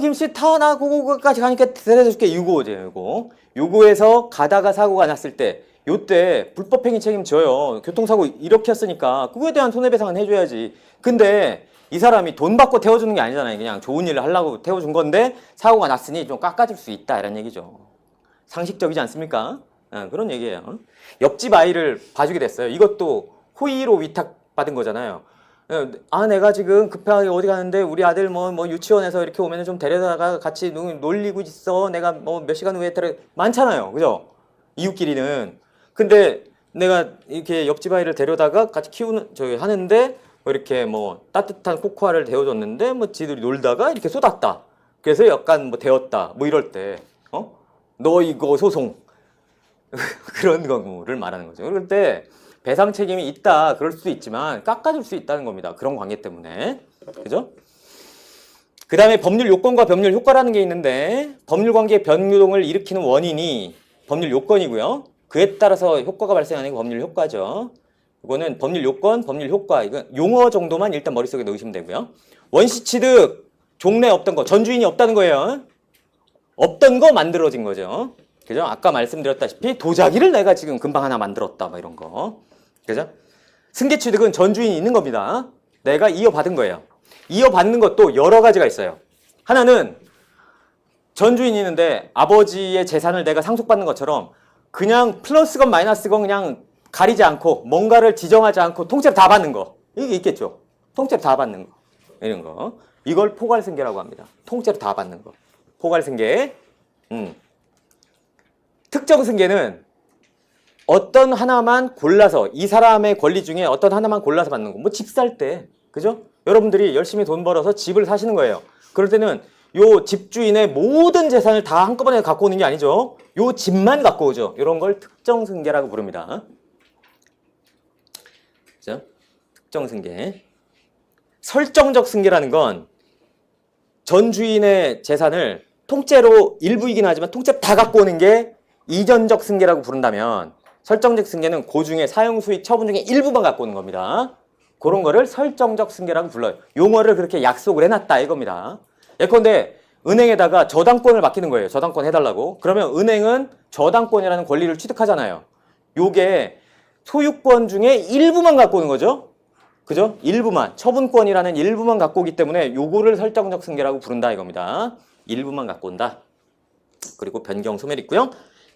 김씨 타 고거까지 가니까 데려다 줄게. 요거. 요거에서 가다가 사고가 났을 때 요때 불법행위 책임져요. 교통사고 이렇게 했으니까 그거에 대한 손해배상은 해줘야지. 근데 이 사람이 돈 받고 태워주는 게 아니잖아요. 그냥 좋은 일을 하려고 태워준 건데 사고가 났으니 좀 깎아줄 수 있다 이런 얘기죠. 상식적이지 않습니까? 그런 얘기예요. 옆집 아이를 봐주게 됐어요. 이것도 호의로 위탁받은 거잖아요. 내가 지금 급하게 어디 가는데 우리 아들 뭐 유치원에서 이렇게 오면 좀 데려다가 같이 놀리고 있어. 내가 뭐 몇 시간 후에 많잖아요. 그죠? 이웃끼리는. 근데 내가 이렇게 옆집 아이를 데려다가 같이 하는데 이렇게 뭐 따뜻한 코코아를 데워줬는데 뭐 지들이 놀다가 이렇게 쏟았다. 그래서 약간 뭐 데웠다. 뭐 이럴 때 너 이거 소송 그런 경우를 말하는 거죠. 그럴 때 배상 책임이 있다 그럴 수도 있지만 깎아줄 수 있다는 겁니다. 그런 관계 때문에. 그죠? 그 다음에 법률 요건과 법률 효과라는 게 있는데 법률 관계의 변동을 일으키는 원인이 법률 요건이고요. 그에 따라서 효과가 발생하는 게 법률 효과죠. 이거는 법률 요건, 법률 효과, 이건 용어 정도만 일단 머릿속에 넣으시면 되고요. 원시 취득, 종래 없던 거, 전주인이 없다는 거예요. 없던 거 만들어진 거죠. 그죠? 아까 말씀드렸다시피 도자기를 내가 지금 금방 하나 만들었다, 뭐 이런 거. 그죠? 승계 취득은 전주인이 있는 겁니다. 내가 이어받은 거예요. 이어받는 것도 여러 가지가 있어요. 하나는 전주인이 있는데 아버지의 재산을 내가 상속받는 것처럼 그냥 플러스건 마이너스건 그냥 가리지 않고 뭔가를 지정하지 않고 통째로 다 받는 거. 이게 있겠죠. 통째로 다 받는 거. 이런 거. 이걸 포괄승계라고 합니다. 통째로 다 받는 거. 포괄승계. 특정승계는 어떤 하나만 골라서 이 사람의 권리 중에 어떤 하나만 골라서 받는 거. 뭐 집 살 때. 그죠? 여러분들이 열심히 돈 벌어서 집을 사시는 거예요. 그럴 때는 요 집주인의 모든 재산을 다 한꺼번에 갖고 오는 게 아니죠. 요 집만 갖고 오죠. 이런 걸 특정승계라고 부릅니다. 그죠? 특정승계. 설정적 승계라는 건 전 주인의 재산을 통째로 일부이긴 하지만 통째로 다 갖고 오는 게 이전적 승계라고 부른다면 설정적 승계는 그 중에 사용수익 처분 중에 일부만 갖고 오는 겁니다. 그런 거를 설정적 승계라고 불러요. 용어를 그렇게 약속을 해놨다 이겁니다. 예컨대 은행에다가 저당권을 맡기는 거예요. 저당권 해달라고. 그러면 은행은 저당권이라는 권리를 취득하잖아요. 요게 소유권 중에 일부만 갖고 오는 거죠. 그죠? 일부만. 처분권이라는 일부만 갖고 오기 때문에 요거를 설정적 승계라고 부른다 이겁니다. 일부만 갖고 온다. 그리고 변경 소멸 있고요.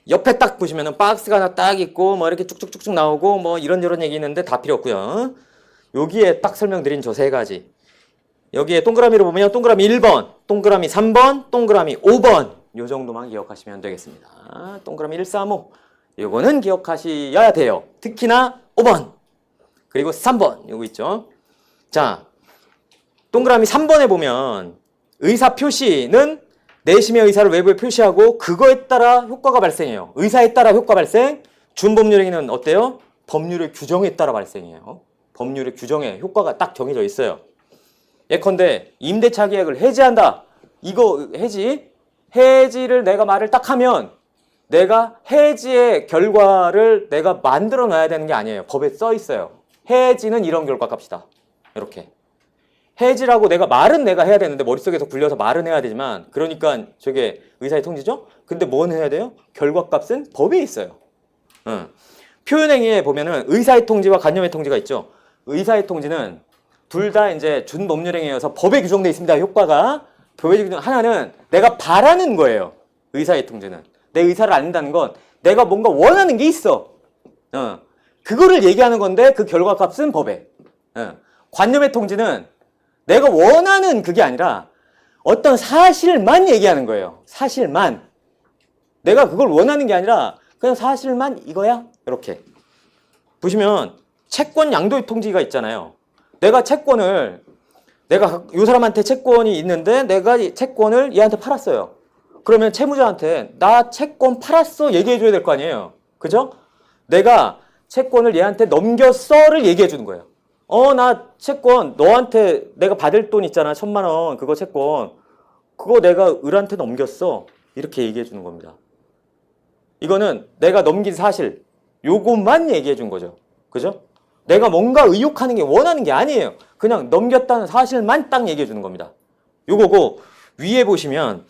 옆에 딱 보시면은 박스가 하나 딱 있고 뭐 이렇게 쭉쭉쭉쭉 나오고 뭐 이런저런 얘기 있는데 다 필요 없고요. 여기에 딱 설명드린 저 세 가지. 여기에 동그라미로 보면 동그라미 1번, 동그라미 3번, 동그라미 5번. 요 정도만 기억하시면 되겠습니다. 동그라미 1, 3, 5. 요거는 기억하셔야 돼요. 특히나 5번. 그리고 3번. 요거 있죠. 자, 동그라미 3번에 보면 의사 표시는 내심의 의사를 외부에 표시하고 그거에 따라 효과가 발생해요. 의사에 따라 효과 발생. 준법률행위는 어때요? 법률의 규정에 따라 발생해요. 법률의 규정에 효과가 딱 정해져 있어요. 예컨대 임대차 계약을 해지한다. 이거 해지를 내가 말을 딱 하면 내가 해지의 결과를 내가 만들어 놔야 되는 게 아니에요. 법에 써 있어요. 해지는 이런 결과 값이다. 이렇게. 해지라고 말은 내가 해야 되는데 머릿속에서 굴려서 말은 해야 되지만 그러니까 저게 의사의 통지죠? 근데 뭔 해야 돼요? 결과값은 법에 있어요. 표현행위에 보면은 의사의 통지와 간념의 통지가 있죠. 의사의 통지는 둘 다 이제 준법률행위여서 법에 규정되어 있습니다. 효과가. 법의 기준 하나는 내가 바라는 거예요. 의사의 통제는. 내 의사를 알린다는 건 내가 뭔가 원하는 게 있어. 그거를 얘기하는 건데 그 결과값은 법에. 관념의 통지는 내가 원하는 그게 아니라 어떤 사실만 얘기하는 거예요. 사실만. 내가 그걸 원하는 게 아니라 그냥 사실만 이거야. 이렇게. 보시면 채권 양도의 통지가 있잖아요. 내가 이 사람한테 채권이 있는데 내가 이 채권을 얘한테 팔았어요. 그러면 채무자한테 나 채권 팔았어 얘기해 줘야 될 거 아니에요. 그죠? 내가 채권을 얘한테 넘겼어를 얘기해 주는 거예요. 나 채권 너한테 내가 받을 돈 있잖아. 1,000만 원 그거 채권 그거 내가 을한테 넘겼어. 이렇게 얘기해 주는 겁니다. 이거는 내가 넘긴 사실 요것만 얘기해 준 거죠. 그죠? 내가 뭔가 의욕하는 게 원하는 게 아니에요. 그냥 넘겼다는 사실만 딱 얘기해 주는 겁니다. 요거고 위에 보시면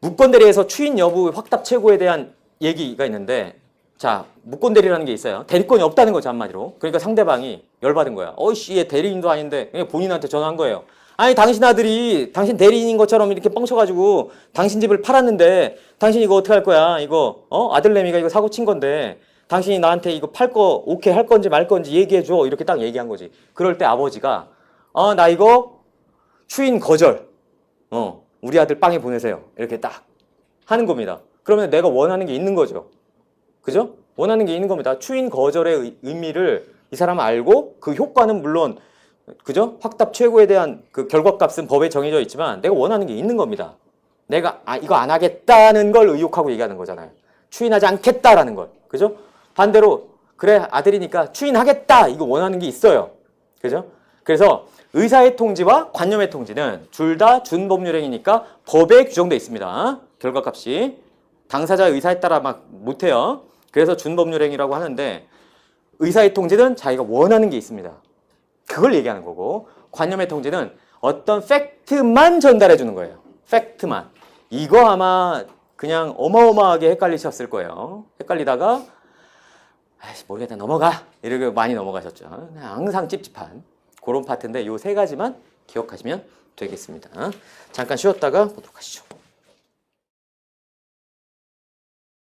무권대리에서 추인 여부 확답 최고에 대한 얘기가 있는데 자 무권대리라는 게 있어요. 대리권이 없다는 거죠 한마디로. 그러니까 상대방이 열받은 거야. 어이씨 얘 대리인도 아닌데 그냥 본인한테 전화한 거예요. 아니 당신 아들이 당신 대리인인 것처럼 이렇게 뻥쳐가지고 당신 집을 팔았는데 당신 이거 어떻게 할 거야 이거 아들내미가 이거 사고 친 건데 당신이 나한테 이거 팔 거 오케이 할 건지 말 건지 얘기해 줘 이렇게 딱 얘기한 거지. 그럴 때 아버지가 나 이거 추인 거절 우리 아들 빵에 보내세요 이렇게 딱 하는 겁니다. 그러면 내가 원하는 게 있는 거죠. 그죠? 원하는 게 있는 겁니다. 추인 거절의 의미를 이 사람은 알고 그 효과는 물론 그죠? 확답 최고에 대한 그 결과값은 법에 정해져 있지만 내가 원하는 게 있는 겁니다. 내가 이거 안 하겠다는 걸 의욕하고 얘기하는 거잖아요. 추인하지 않겠다라는 걸. 그죠? 반대로 그래 아들이니까 추인하겠다 이거 원하는 게 있어요. 그죠? 그래서 의사의 통지와 관념의 통지는 둘 다 준법률행위니까 법에 규정돼 있습니다. 결과값이 당사자의 의사에 따라 막 못해요. 그래서 준법률행위라고 하는데 의사의 통지는 자기가 원하는 게 있습니다. 그걸 얘기하는 거고 관념의 통지는 어떤 팩트만 전달해 주는 거예요. 팩트만. 이거 아마 그냥 어마어마하게 헷갈리셨을 거예요. 헷갈리다가 모르겠다 넘어가 이렇게 많이 넘어가셨죠. 항상 찝찝한 그런 파트인데 요 세 가지만 기억하시면 되겠습니다. 잠깐 쉬었다가 보도록 하시죠.